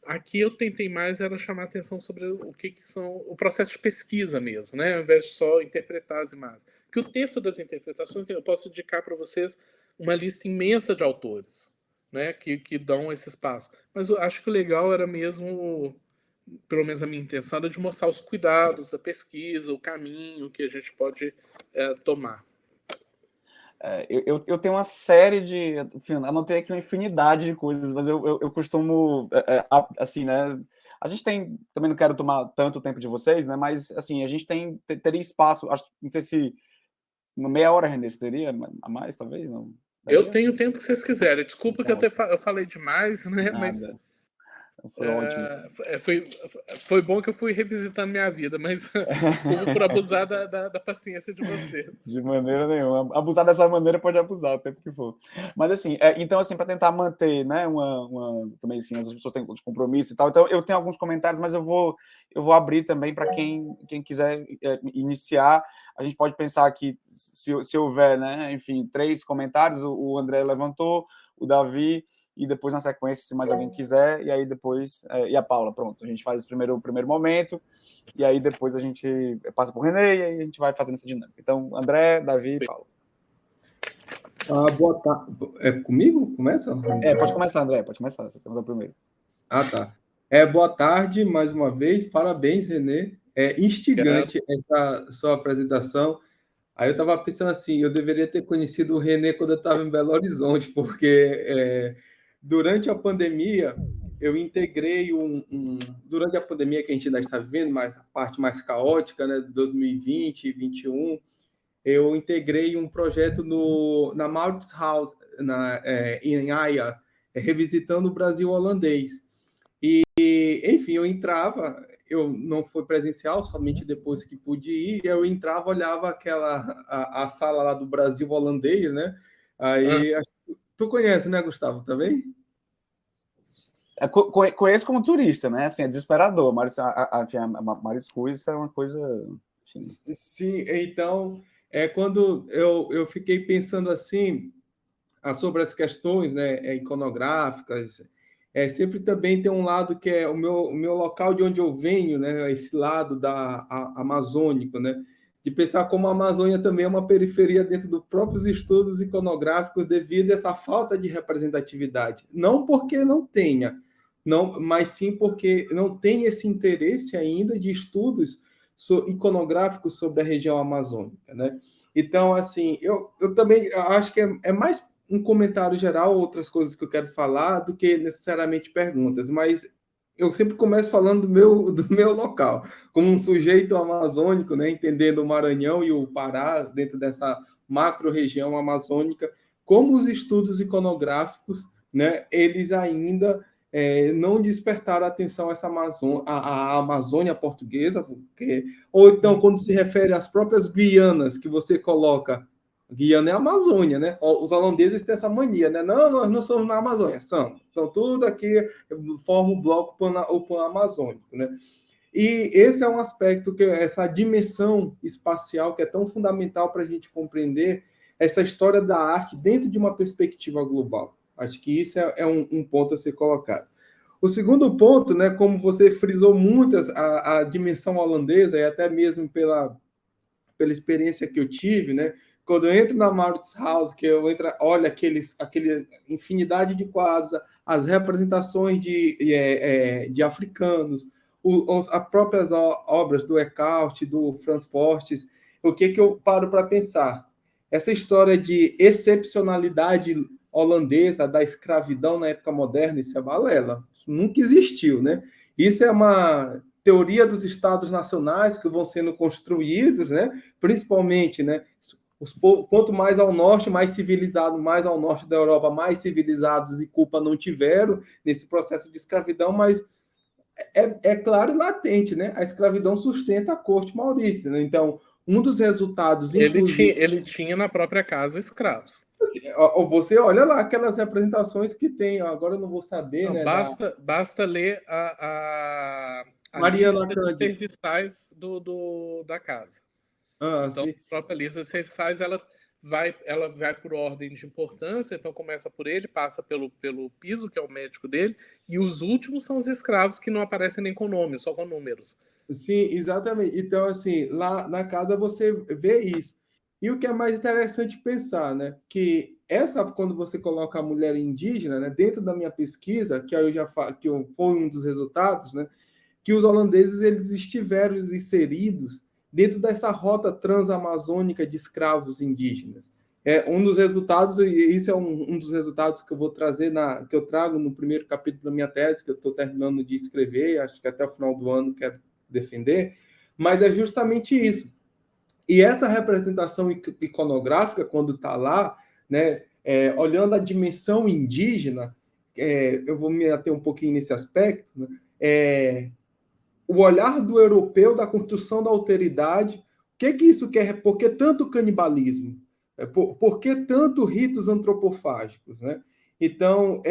[SPEAKER 1] Aqui eu tentei mais era chamar a atenção sobre o que são o processo de pesquisa mesmo, né, ao invés de só interpretar as imagens. Que o texto das interpretações, eu posso indicar para vocês uma lista imensa de autores, né, que dão esse espaço. Mas eu acho que o legal era mesmo, pelo menos a minha intenção, era de mostrar os cuidados da pesquisa, o caminho que a gente pode tomar.
[SPEAKER 2] Eu tenho uma série de... Enfim, anotei aqui uma infinidade de coisas, mas eu costumo... assim, né? A gente tem... Também não quero tomar tanto tempo de vocês, né? Mas, assim, a gente teria espaço... Não sei se... Uma meia hora, Renê, você teria a mais, talvez? Não?
[SPEAKER 1] Eu tenho o tempo que vocês quiserem. Desculpa que eu falei demais, né?
[SPEAKER 2] Nada.
[SPEAKER 1] Mas...
[SPEAKER 2] Foi ótimo.
[SPEAKER 1] Foi bom que eu fui revisitando minha vida, mas desculpa por abusar da paciência de vocês.
[SPEAKER 2] De maneira nenhuma. Abusar dessa maneira pode abusar o tempo que for. Mas assim, então assim, para tentar manter, né, também assim, as pessoas têm os compromissos e tal. Então eu tenho alguns comentários, mas eu vou abrir também para quem quiser iniciar. A gente pode pensar que se houver, né, enfim, 3 comentários, o André levantou, o Davi, e depois na sequência, se mais alguém quiser, e aí depois, e a Paula, pronto, a gente faz esse primeiro momento, e aí depois a gente passa por Renê, e aí a gente vai fazendo essa dinâmica. Então, André, Davi e Paula.
[SPEAKER 4] Boa tarde. É comigo? Começa?
[SPEAKER 2] Pode começar, André, pode começar, você tem o primeiro.
[SPEAKER 4] Tá. Boa tarde, mais uma vez, parabéns, Renê. É instigante essa sua apresentação. Aí eu estava pensando assim, eu deveria ter conhecido o Renê quando eu estava em Belo Horizonte, porque durante a pandemia, eu integrei durante a pandemia que a gente ainda está vivendo, mas a parte mais caótica, né, de 2020 e 2021, eu integrei um projeto na Maurits House, em Haia, revisitando o Brasil holandês. E, enfim, eu não fui presencial, somente depois que pude ir, eu entrava, olhava a sala lá do Brasil holandês, né? Aí, tu conhece, né, Gustavo, também?
[SPEAKER 2] Conheço como turista, né? Assim, é desesperador. Maurits Ruiz é uma coisa... Enfim.
[SPEAKER 4] Sim, então, quando eu fiquei pensando assim, sobre as questões, né, iconográficas, sempre também tem um lado que é o meu local de onde eu venho, né, esse lado amazônico, né, de pensar como a Amazônia também é uma periferia dentro dos próprios estudos iconográficos devido a essa falta de representatividade. Não porque não tenha, mas sim porque não tem esse interesse ainda de estudos iconográficos sobre a região amazônica, né? Então, assim, eu também acho que é mais um comentário geral, outras coisas que eu quero falar, do que necessariamente perguntas, mas eu sempre começo falando do meu local, como um sujeito amazônico, né, entendendo o Maranhão e o Pará dentro dessa macro-região amazônica, como os estudos iconográficos, né, eles ainda não despertaram a atenção a a Amazônia portuguesa, ou então quando se refere às próprias Guianas, que você coloca, Guiana é a Amazônia, né? Os holandeses têm essa mania, né? Não, nós não somos na Amazônia, somos. Então, tudo aqui forma o bloco pan-amazônico, né? E esse é um aspecto, essa dimensão espacial que é tão fundamental para a gente compreender essa história da arte dentro de uma perspectiva global. Acho que isso é um ponto a ser colocado. O segundo ponto, né, como você frisou muito a dimensão holandesa, e até mesmo pela experiência que eu tive, né, quando eu entro na Mauritshuis, que eu olho aquele infinidade de quadros, as representações de africanos, as próprias obras do Eckart, do Franz Portes, o que eu paro para pensar? Essa história de excepcionalidade holandesa da escravidão na época moderna, isso é balela. Isso nunca existiu, né? Isso é uma teoria dos estados nacionais que vão sendo construídos, né? Principalmente, né? Quanto mais ao norte, mais civilizado, mais ao norte da Europa, mais civilizados e culpa não tiveram nesse processo de escravidão, mas é claro e latente, né? A escravidão sustenta a corte maurícia, né? Então, um dos resultados, inclusive...
[SPEAKER 1] Ele tinha na própria casa escravos.
[SPEAKER 4] Você olha lá aquelas representações que tem, agora eu não vou saber,
[SPEAKER 1] não,
[SPEAKER 4] né?
[SPEAKER 1] Basta ler a
[SPEAKER 4] Mariana
[SPEAKER 1] lista
[SPEAKER 4] Cândido.
[SPEAKER 1] de serviçais da casa. Então,
[SPEAKER 4] Sim.
[SPEAKER 1] a própria lista de serviçais ela vai por ordem de importância, então começa por ele, passa pelo Piso, que é o médico dele, e os últimos são os escravos que não aparecem nem com nomes, só com números.
[SPEAKER 4] Sim, exatamente. Então, assim, lá na casa você vê isso. E o que é mais interessante pensar, né? Que quando você coloca a mulher indígena, né? Dentro da minha pesquisa, que aí foi um dos resultados, né? Que os holandeses eles estiveram inseridos dentro dessa rota transamazônica de escravos indígenas. Um dos resultados, e isso é um dos resultados que eu vou trazer, que eu trago no primeiro capítulo da minha tese, que eu estou terminando de escrever, acho que até o final do ano quero defender, mas é justamente isso. E essa representação iconográfica, quando está lá, né, olhando a dimensão indígena, eu vou me ater um pouquinho nesse aspecto, né, o olhar do europeu da construção da alteridade, o que isso quer? Por que tanto canibalismo? Por que tanto ritos antropofágicos? Né? Então,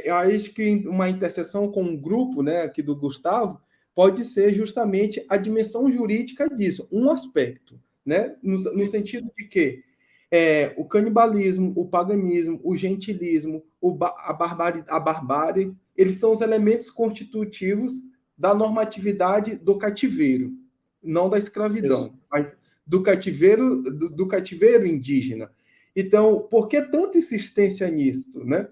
[SPEAKER 4] eu acho que uma interseção com um grupo, né, aqui do Gustavo, pode ser justamente a dimensão jurídica disso, um aspecto, né? No sentido de que o canibalismo, o paganismo, o gentilismo, a barbárie, eles são os elementos constitutivos da normatividade do cativeiro, não da escravidão, isso, mas do cativeiro indígena. Então, por que tanta insistência nisso, né?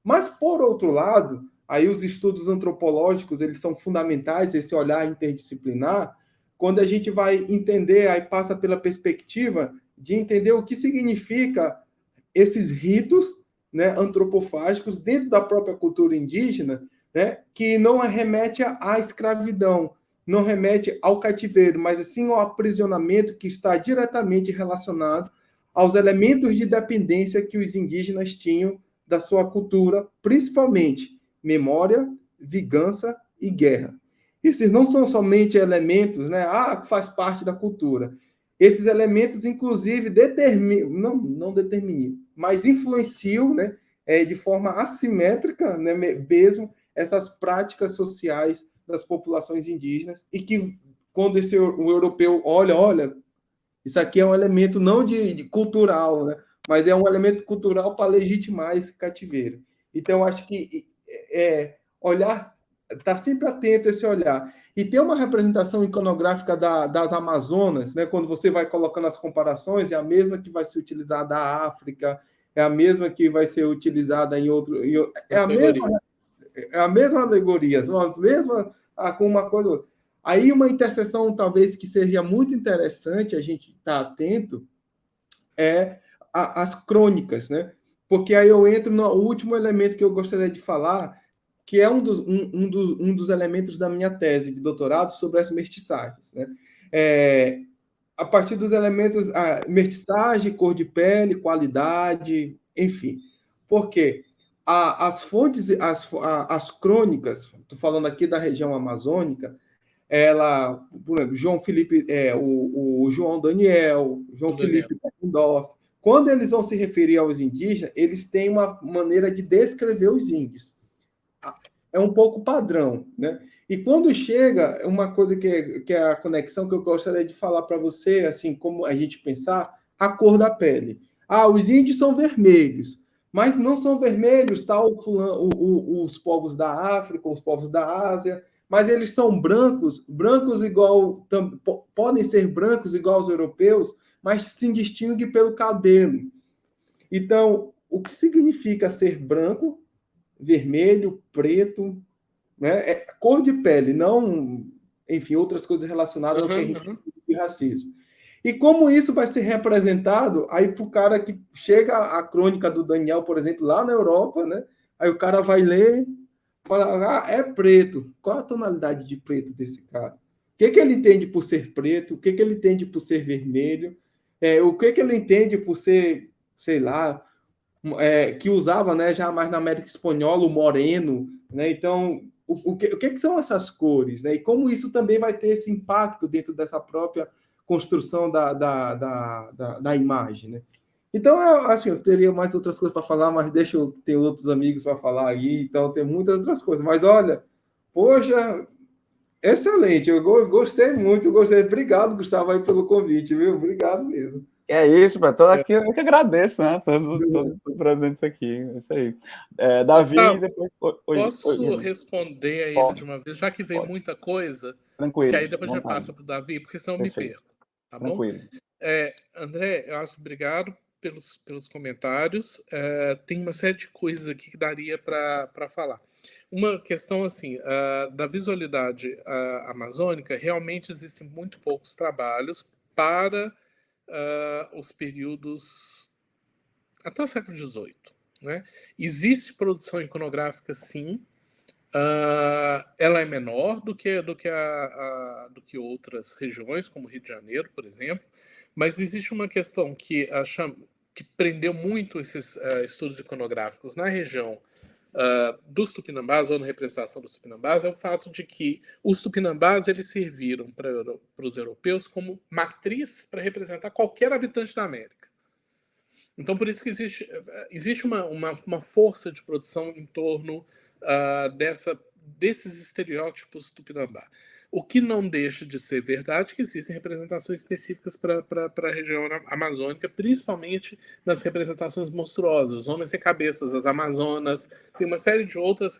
[SPEAKER 4] Mas, por outro lado, aí os estudos antropológicos, eles são fundamentais, esse olhar interdisciplinar, quando a gente vai entender, aí passa pela perspectiva de entender o que significa esses ritos, né, antropofágicos dentro da própria cultura indígena, né, que não remete à escravidão, não remete ao cativeiro, mas sim ao aprisionamento que está diretamente relacionado aos elementos de dependência que os indígenas tinham da sua cultura, principalmente memória, vingança e guerra. Esses não são somente elementos, né, que faz parte da cultura. Esses elementos, inclusive, não determinam, mas influenciam, né, de forma assimétrica, né, mesmo essas práticas sociais das populações indígenas, e que, quando o europeu olha, isso aqui é um elemento não de cultural, né, mas é um elemento cultural para legitimar esse cativeiro. Então, acho que olhar, estar sempre atento a esse olhar. E tem uma representação iconográfica das Amazonas, né, quando você vai colocando as comparações, é a mesma que vai ser utilizada na África, é a mesma que vai ser utilizada em outro... É a mesma alegoria, com uma coisa ou outra. Aí uma interseção, talvez, que seja muito interessante a gente estar atento, as crônicas, né? Porque aí eu entro no último elemento que eu gostaria de falar, que é um dos elementos da minha tese de doutorado sobre as mestiçagens, né? a partir dos elementos, mestiçagem, cor de pele, qualidade, enfim. Por quê? As fontes, as crônicas, estou falando aqui da região amazônica, ela, por exemplo, João Felipe, o João Daniel, João Felipe Beckendorf, quando eles vão se referir aos indígenas, eles têm uma maneira de descrever os índios. É um pouco padrão, né? E quando chega, uma coisa que é a conexão que eu gostaria de falar para você, assim, como a gente pensar, a cor da pele. Os índios são vermelhos, mas não são vermelhos, tal, os povos da África, os povos da Ásia, mas eles são brancos igual, podem ser brancos igual aos europeus, mas se distinguem pelo cabelo. Então, o que significa ser branco, vermelho, preto, né? É cor de pele, não, enfim, outras coisas relacionadas ao que a gente chama de racismo. E como isso vai ser representado, aí para o cara que chega a crônica do Daniel, por exemplo, lá na Europa, né? Aí o cara vai ler, fala, é preto. Qual a tonalidade de preto desse cara? O que ele entende por ser preto? O que ele entende por ser vermelho? O que ele entende por ser, sei lá, que usava, né, já mais na América Espanhola, o moreno, né? Então, o que são essas cores, né? E como isso também vai ter esse impacto dentro dessa própria construção da imagem, né? Então, eu acho que eu teria mais outras coisas para falar, mas deixa eu ter outros amigos para falar aí, então tem muitas outras coisas. Mas olha, poxa, excelente, eu gostei muito, gostei. Obrigado, Gustavo, aí pelo convite, viu? Obrigado mesmo.
[SPEAKER 2] É isso, tô aqui, eu que agradeço, né? Todos os presentes aqui, é isso aí. Davi,
[SPEAKER 1] Gustavo,
[SPEAKER 2] depois...
[SPEAKER 1] Posso responder a ele de uma vez, já que veio muita coisa,
[SPEAKER 2] tranquilo,
[SPEAKER 1] que aí depois já passa para o Davi, porque senão eu me perco, tá bom?
[SPEAKER 2] Tranquilo.
[SPEAKER 1] André, eu acho obrigado pelos comentários. Tem uma série de coisas aqui que daria para falar. Uma questão assim, da visualidade amazônica, realmente existem muito poucos trabalhos para os períodos até o século XVIII. Né? Existe produção iconográfica, sim. Ela é menor do que outras regiões, como Rio de Janeiro, por exemplo, mas existe uma questão que prendeu muito esses estudos iconográficos na região dos Tupinambás, ou na representação dos Tupinambás, é o fato de que os Tupinambás eles serviram para os europeus como matriz para representar qualquer habitante da América. Então, por isso que existe uma força de produção em torno desses estereótipos tupinambá. O que não deixa de ser verdade que existem representações específicas para a região amazônica, principalmente nas representações monstruosas, homens sem cabeças, as amazonas, tem uma série de outras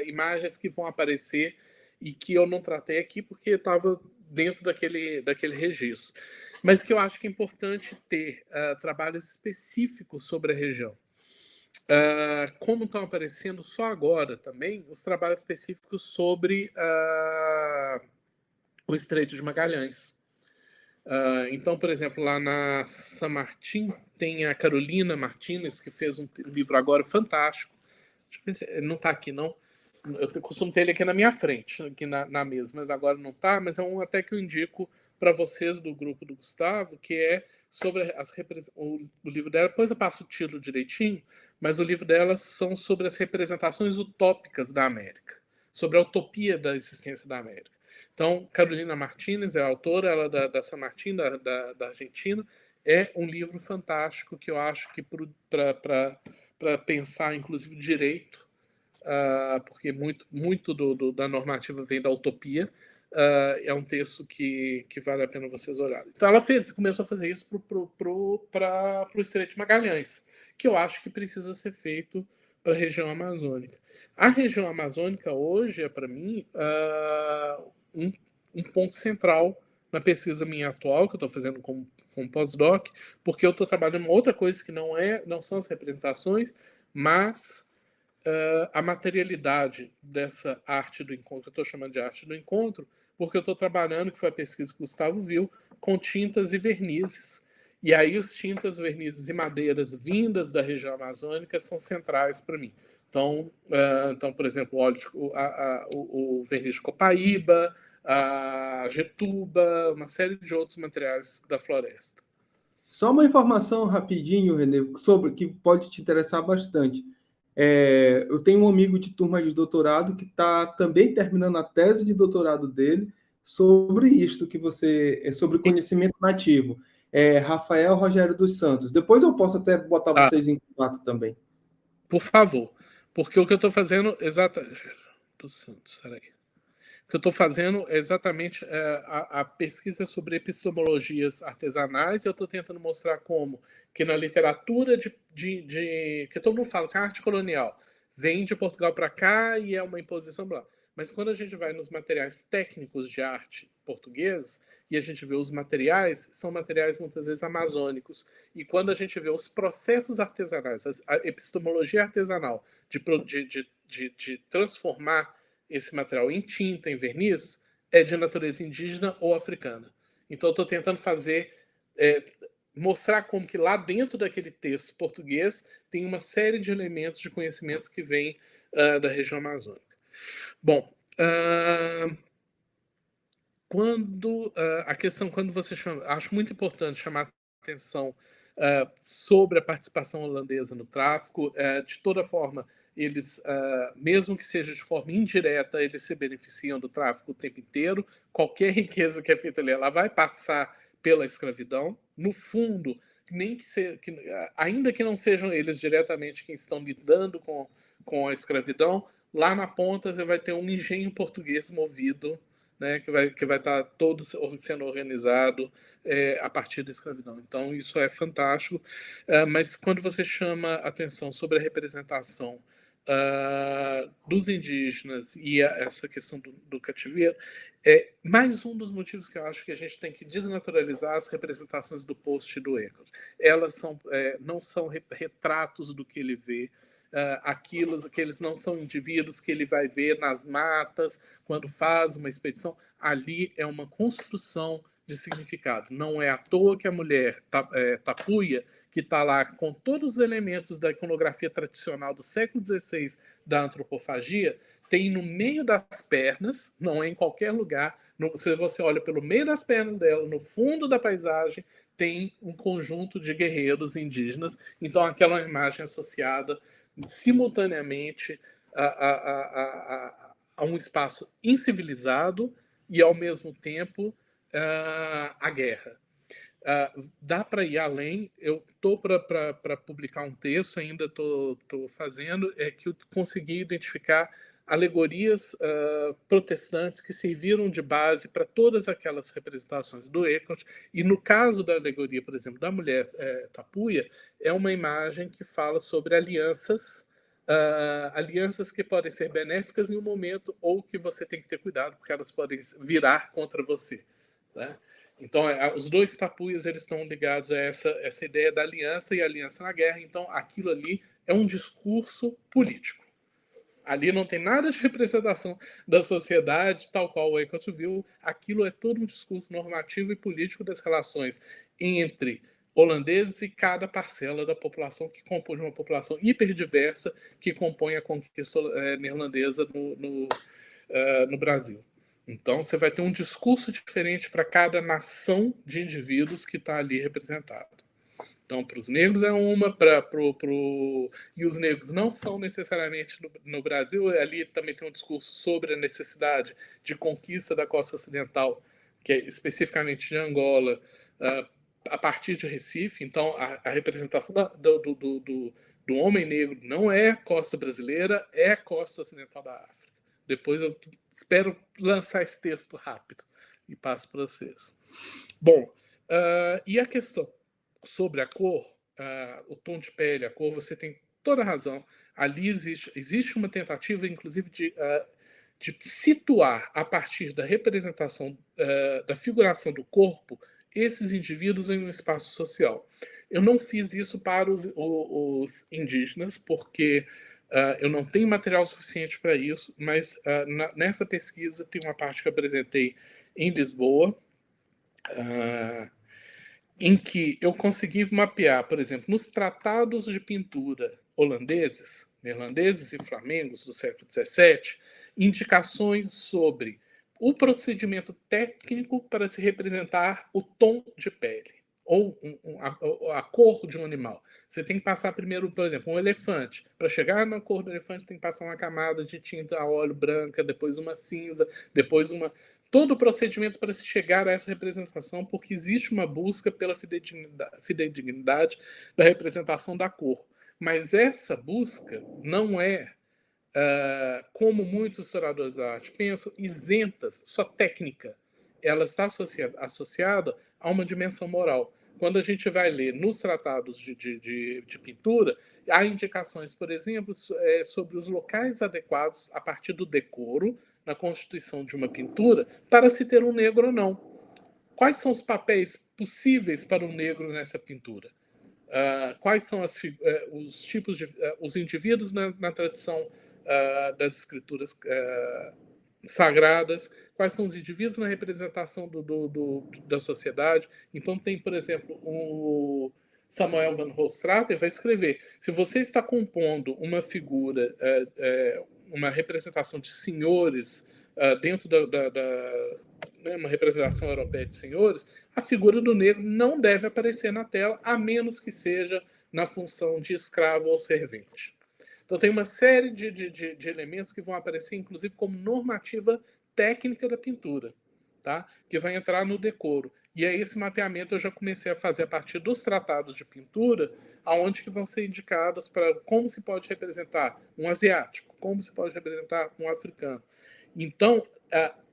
[SPEAKER 1] imagens que vão aparecer e que eu não tratei aqui porque estava dentro daquele registro. Mas que eu acho que é importante ter trabalhos específicos sobre a região. Como estão aparecendo só agora também os trabalhos específicos sobre o Estreito de Magalhães. Então, por exemplo, lá na San Martín tem a Carolina Martínez, que fez um livro agora fantástico. Deixa eu ver se não está aqui, não. Eu costumo ter ele aqui na minha frente, aqui na mesa, mas agora não está. Mas é um até que eu indico para vocês do grupo do Gustavo, que é sobre o livro dela. Depois eu passo o título direitinho, mas o livro dela são sobre as representações utópicas da América, sobre a utopia da existência da América. Então, Carolina Martínez é a autora, ela da San Martín, da Argentina. É um livro fantástico que eu acho que para pensar, inclusive, direito, porque muito da normativa vem da utopia. É um texto que vale a pena vocês olharem. Então ela começou a fazer isso para o Estreito de Magalhães, que eu acho que precisa ser feito para a região amazônica. A região amazônica hoje é, para mim, um ponto central na pesquisa minha atual, que eu estou fazendo com pós-doc, porque eu estou trabalhando em outra coisa que não são as representações, mas a materialidade dessa arte do encontro. Eu estou chamando de arte do encontro porque eu estou trabalhando, que foi a pesquisa que o Gustavo viu, com tintas e vernizes. E aí os tintas, vernizes e madeiras vindas da região amazônica são centrais para mim. Então, por exemplo, o verniz de copaíba, a getuba, uma série de outros materiais da floresta.
[SPEAKER 4] Só uma informação rapidinho, Renê, sobre que pode te interessar bastante. Eu tenho um amigo de turma de doutorado que está também terminando a tese de doutorado dele sobre isto que sobre conhecimento nativo. Rafael Rogério dos Santos. Depois eu posso até botar vocês em contato também.
[SPEAKER 1] Por favor, porque o que eu estou fazendo dos Santos, peraí. O que eu estou fazendo é exatamente a pesquisa sobre epistemologias artesanais, e eu estou tentando mostrar como que na literatura que todo mundo fala assim, arte colonial vem de Portugal para cá e é uma imposição, blá. Mas quando a gente vai nos materiais técnicos de arte português e a gente vê os materiais, são materiais muitas vezes amazônicos. E quando a gente vê os processos artesanais, a epistemologia artesanal de transformar esse material em tinta, em verniz, é de natureza indígena ou africana. Então eu estou tentando mostrar como que lá dentro daquele texto português tem uma série de elementos de conhecimentos que vêm da região amazônica. Bom, quando você chama, acho muito importante chamar a atenção sobre a participação holandesa no tráfico. De toda forma, eles, mesmo que seja de forma indireta, eles se beneficiam do tráfico o tempo inteiro. Qualquer riqueza que é feita ali, ela vai passar pela escravidão. No fundo, ainda que não sejam eles diretamente quem estão lidando com a escravidão, lá na ponta você vai ter um engenho português movido, né, que vai estar todo sendo organizado a partir da escravidão. Então, isso é fantástico. Mas quando você chama atenção sobre a representação dos indígenas e essa questão do cativeiro, é mais um dos motivos que eu acho que a gente tem que desnaturalizar as representações do Post e do Eccles. Elas não são retratos do que ele vê, que eles não são indivíduos que ele vai ver nas matas, quando faz uma expedição. Ali é uma construção de significado. Não é à toa que a mulher tapuia, que está lá com todos os elementos da iconografia tradicional do século XVI da antropofagia, tem no meio das pernas, não é em qualquer lugar, se você olha pelo meio das pernas dela, no fundo da paisagem, tem um conjunto de guerreiros indígenas. Então, aquela imagem associada simultaneamente a um espaço incivilizado e, ao mesmo tempo, a guerra. Dá para ir além. Eu estou para publicar um texto, ainda estou fazendo, que eu consegui identificar alegorias protestantes que serviram de base para todas aquelas representações do Eccles. E no caso da alegoria, por exemplo, da mulher tapuia, é uma imagem que fala sobre alianças, alianças que podem ser benéficas em um momento ou que você tem que ter cuidado, porque elas podem virar contra você, né? Então, os dois tapuias eles estão ligados a essa ideia da aliança e aliança na guerra. Então, aquilo ali é um discurso político. Ali não tem nada de representação da sociedade, tal qual o Eccles viu. Aquilo é todo um discurso normativo e político das relações entre holandeses e cada parcela da população que compõe uma população hiperdiversa que compõe a conquista neerlandesa no Brasil. Então, você vai ter um discurso diferente para cada nação de indivíduos que está ali representado. Então, para os negros é uma, e os negros não são necessariamente no Brasil. Ali também tem um discurso sobre a necessidade de conquista da costa ocidental, que é especificamente de Angola, a partir de Recife. Então, a representação do homem negro não é a costa brasileira, é a costa ocidental da África. Depois eu espero lançar esse texto rápido e passo para vocês. Bom, e a questão sobre a cor, o tom de pele, a cor, você tem toda a razão. Ali existe uma tentativa, inclusive, de situar, a partir da representação, da figuração do corpo, esses indivíduos em um espaço social. Eu não fiz isso para os indígenas, porque eu não tenho material suficiente para isso, mas nessa pesquisa tem uma parte que eu apresentei em Lisboa, em que eu consegui mapear, por exemplo, nos tratados de pintura neerlandeses e flamengos do século XVII, indicações sobre o procedimento técnico para se representar o tom de pele ou a cor de um animal. Você tem que passar primeiro, por exemplo, um elefante. Para chegar na cor do elefante, tem que passar uma camada de tinta a óleo branca, depois uma cinza, depois uma... Todo o procedimento para se chegar a essa representação, porque existe uma busca pela fidedignidade da representação da cor. Mas essa busca não é, como muitos historiadores da arte pensam, isentas, só técnica. Ela está associada a uma dimensão moral. Quando a gente vai ler nos tratados de pintura, há indicações, por exemplo, sobre os locais adequados a partir do decoro, na constituição de uma pintura, para se ter um negro ou não. Quais são os papéis possíveis para um negro nessa pintura? Quais são os tipos de... os indivíduos na tradição das escrituras sagradas, quais são os indivíduos na representação da sociedade. Então tem, por exemplo, o Samuel van Hoogstraten vai escrever: se você está compondo uma figura, uma representação de senhores dentro uma representação europeia de senhores, a figura do negro não deve aparecer na tela, a menos que seja na função de escravo ou servente. Então tem uma série de elementos que vão aparecer, inclusive, como normativa técnica da pintura, tá? Que vai entrar no decoro. E aí esse mapeamento eu já comecei a fazer a partir dos tratados de pintura, aonde que vão ser indicados para como se pode representar um asiático, como se pode representar um africano. Então,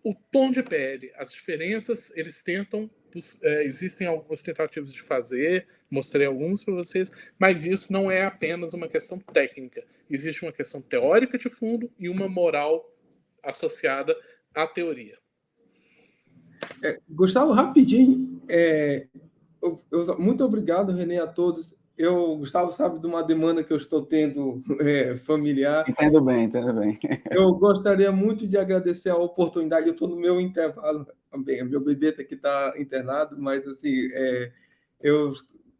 [SPEAKER 1] o tom de pele, as diferenças, eles tentam... existem algumas tentativas de fazer, mostrei alguns para vocês, mas isso não é apenas uma questão técnica. Existe uma questão teórica de fundo e uma moral associada à teoria.
[SPEAKER 4] Gustavo, rapidinho, muito obrigado, René, a todos. Gustavo sabe de uma demanda que eu estou tendo familiar.
[SPEAKER 2] Entendo bem, entendo bem.
[SPEAKER 4] Eu gostaria muito de agradecer a oportunidade. Eu estou no meu intervalo, bem, meu bebê aqui está internado, mas assim,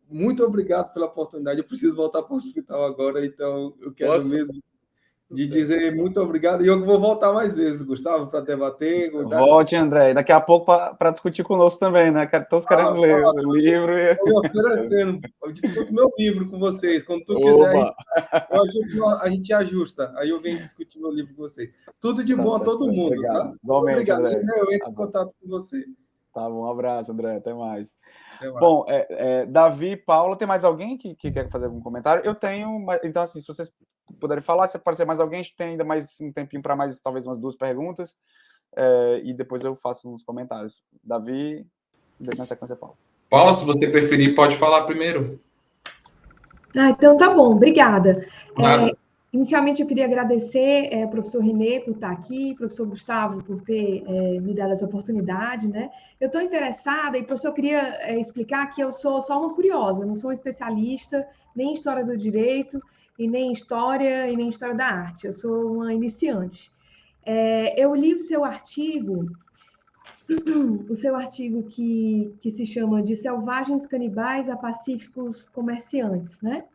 [SPEAKER 4] muito obrigado pela oportunidade. Eu preciso voltar para o hospital agora, então eu quero mesmo dizer muito obrigado. E eu vou voltar mais vezes, Gustavo, para debater.
[SPEAKER 2] Volte, André. Daqui a pouco para discutir conosco também, né? Todos queremos ler o livro.
[SPEAKER 4] Estou oferecendo. Eu discuto meu livro com vocês. Quando tu quiser, a gente ajusta. Aí eu venho discutir meu livro com vocês. Tudo de bom a todo mundo.
[SPEAKER 2] Obrigado.
[SPEAKER 4] Tá?
[SPEAKER 2] Igualmente,
[SPEAKER 4] obrigado.
[SPEAKER 2] André.
[SPEAKER 4] Eu entro em contato com você.
[SPEAKER 2] Tá bom, um abraço, André. Até mais. Bom, Davi, Paula, tem mais alguém que quer fazer algum comentário? Eu tenho, então, assim, se vocês puderem falar, se aparecer mais alguém, a gente tem ainda mais um tempinho para mais, talvez, umas 2 perguntas, e depois eu faço uns comentários. Davi, na sequência, Paula.
[SPEAKER 5] Paula, se você preferir, pode falar primeiro.
[SPEAKER 3] Então tá bom, obrigada. Inicialmente, eu queria agradecer ao professor René por estar aqui, professor Gustavo por ter me dado essa oportunidade, né? Eu estou interessada, e professor, eu queria explicar que eu sou só uma curiosa, não sou um especialista nem em história do direito, e nem em história, e nem em história da arte. Eu sou uma iniciante. Eu li o seu artigo que se chama De Selvagens Canibais a Pacíficos Comerciantes, né?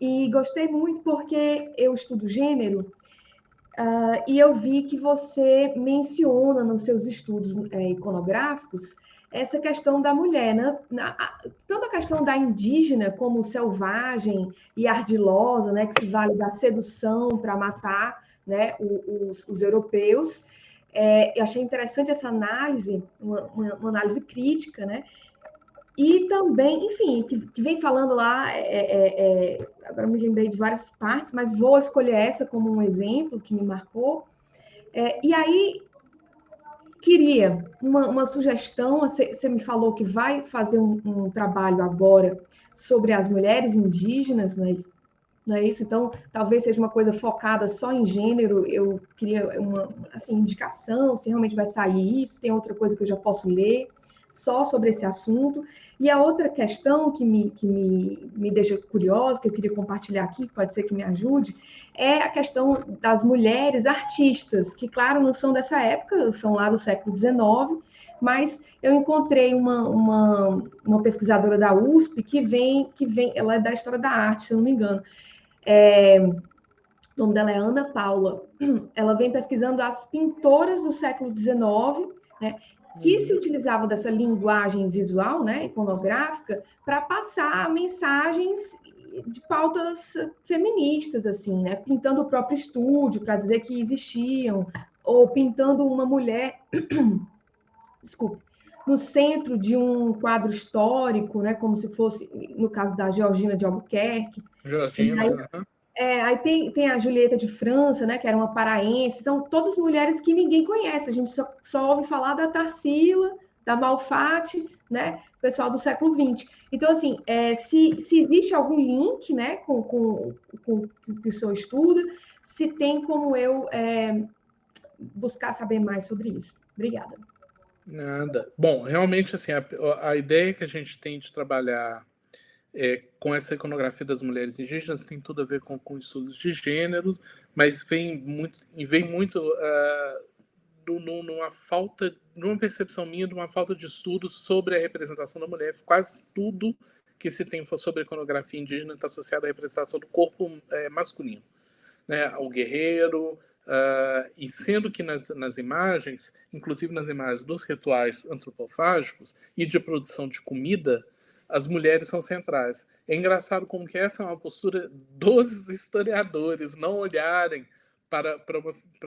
[SPEAKER 3] E gostei muito porque eu estudo gênero e eu vi que você menciona nos seus estudos iconográficos essa questão da mulher, né? Tanto a questão da indígena como selvagem e ardilosa, né? Que se vale da sedução para matar, né? os europeus. Eu achei interessante essa análise, uma análise crítica, né? E também, enfim, que vem falando lá, agora me lembrei de várias partes, mas vou escolher essa como um exemplo que me marcou. E aí, queria uma sugestão, você me falou que vai fazer um trabalho agora sobre as mulheres indígenas, né? Não é isso? Então, talvez seja uma coisa focada só em gênero, eu queria uma indicação, se realmente vai sair isso, tem outra coisa que eu já posso ler, só sobre esse assunto. E a outra questão que me deixa curiosa, que eu queria compartilhar aqui, pode ser que me ajude, é a questão das mulheres artistas, que, claro, não são dessa época, são lá do século XIX, mas eu encontrei uma pesquisadora da USP que vem, ela é da história da arte, se eu não me engano, O nome dela é Ana Paula. Ela vem pesquisando as pintoras do século XIX, né, que se utilizavam dessa linguagem visual, né, iconográfica, para passar mensagens de pautas feministas, assim, né, pintando o próprio estúdio para dizer que existiam, ou pintando uma mulher, desculpe, no centro de um quadro histórico, né, como se fosse, no caso da Georgina de Albuquerque.
[SPEAKER 1] Georgina.
[SPEAKER 3] Aí tem a Julieta de França, né, que era uma paraense. São todas mulheres que ninguém conhece. A gente só ouve falar da Tarsila, da Malfatti, né, pessoal do século XX. Então, assim, se existe algum link, né, com o que o senhor estuda, se tem como eu buscar saber mais sobre isso. Obrigada.
[SPEAKER 1] Nada. Bom, realmente, assim, a ideia que a gente tem de trabalhar com essa iconografia das mulheres indígenas tem tudo a ver com estudos de gêneros, mas vem muito numa percepção minha de uma falta de estudos sobre a representação da mulher. Quase tudo que se tem sobre a iconografia indígena está associado à representação do corpo masculino, né? O guerreiro, e sendo que nas imagens, inclusive nas imagens dos rituais antropofágicos e de produção de comida, as mulheres são centrais. É engraçado como que essa é uma postura dos historiadores, não olharem para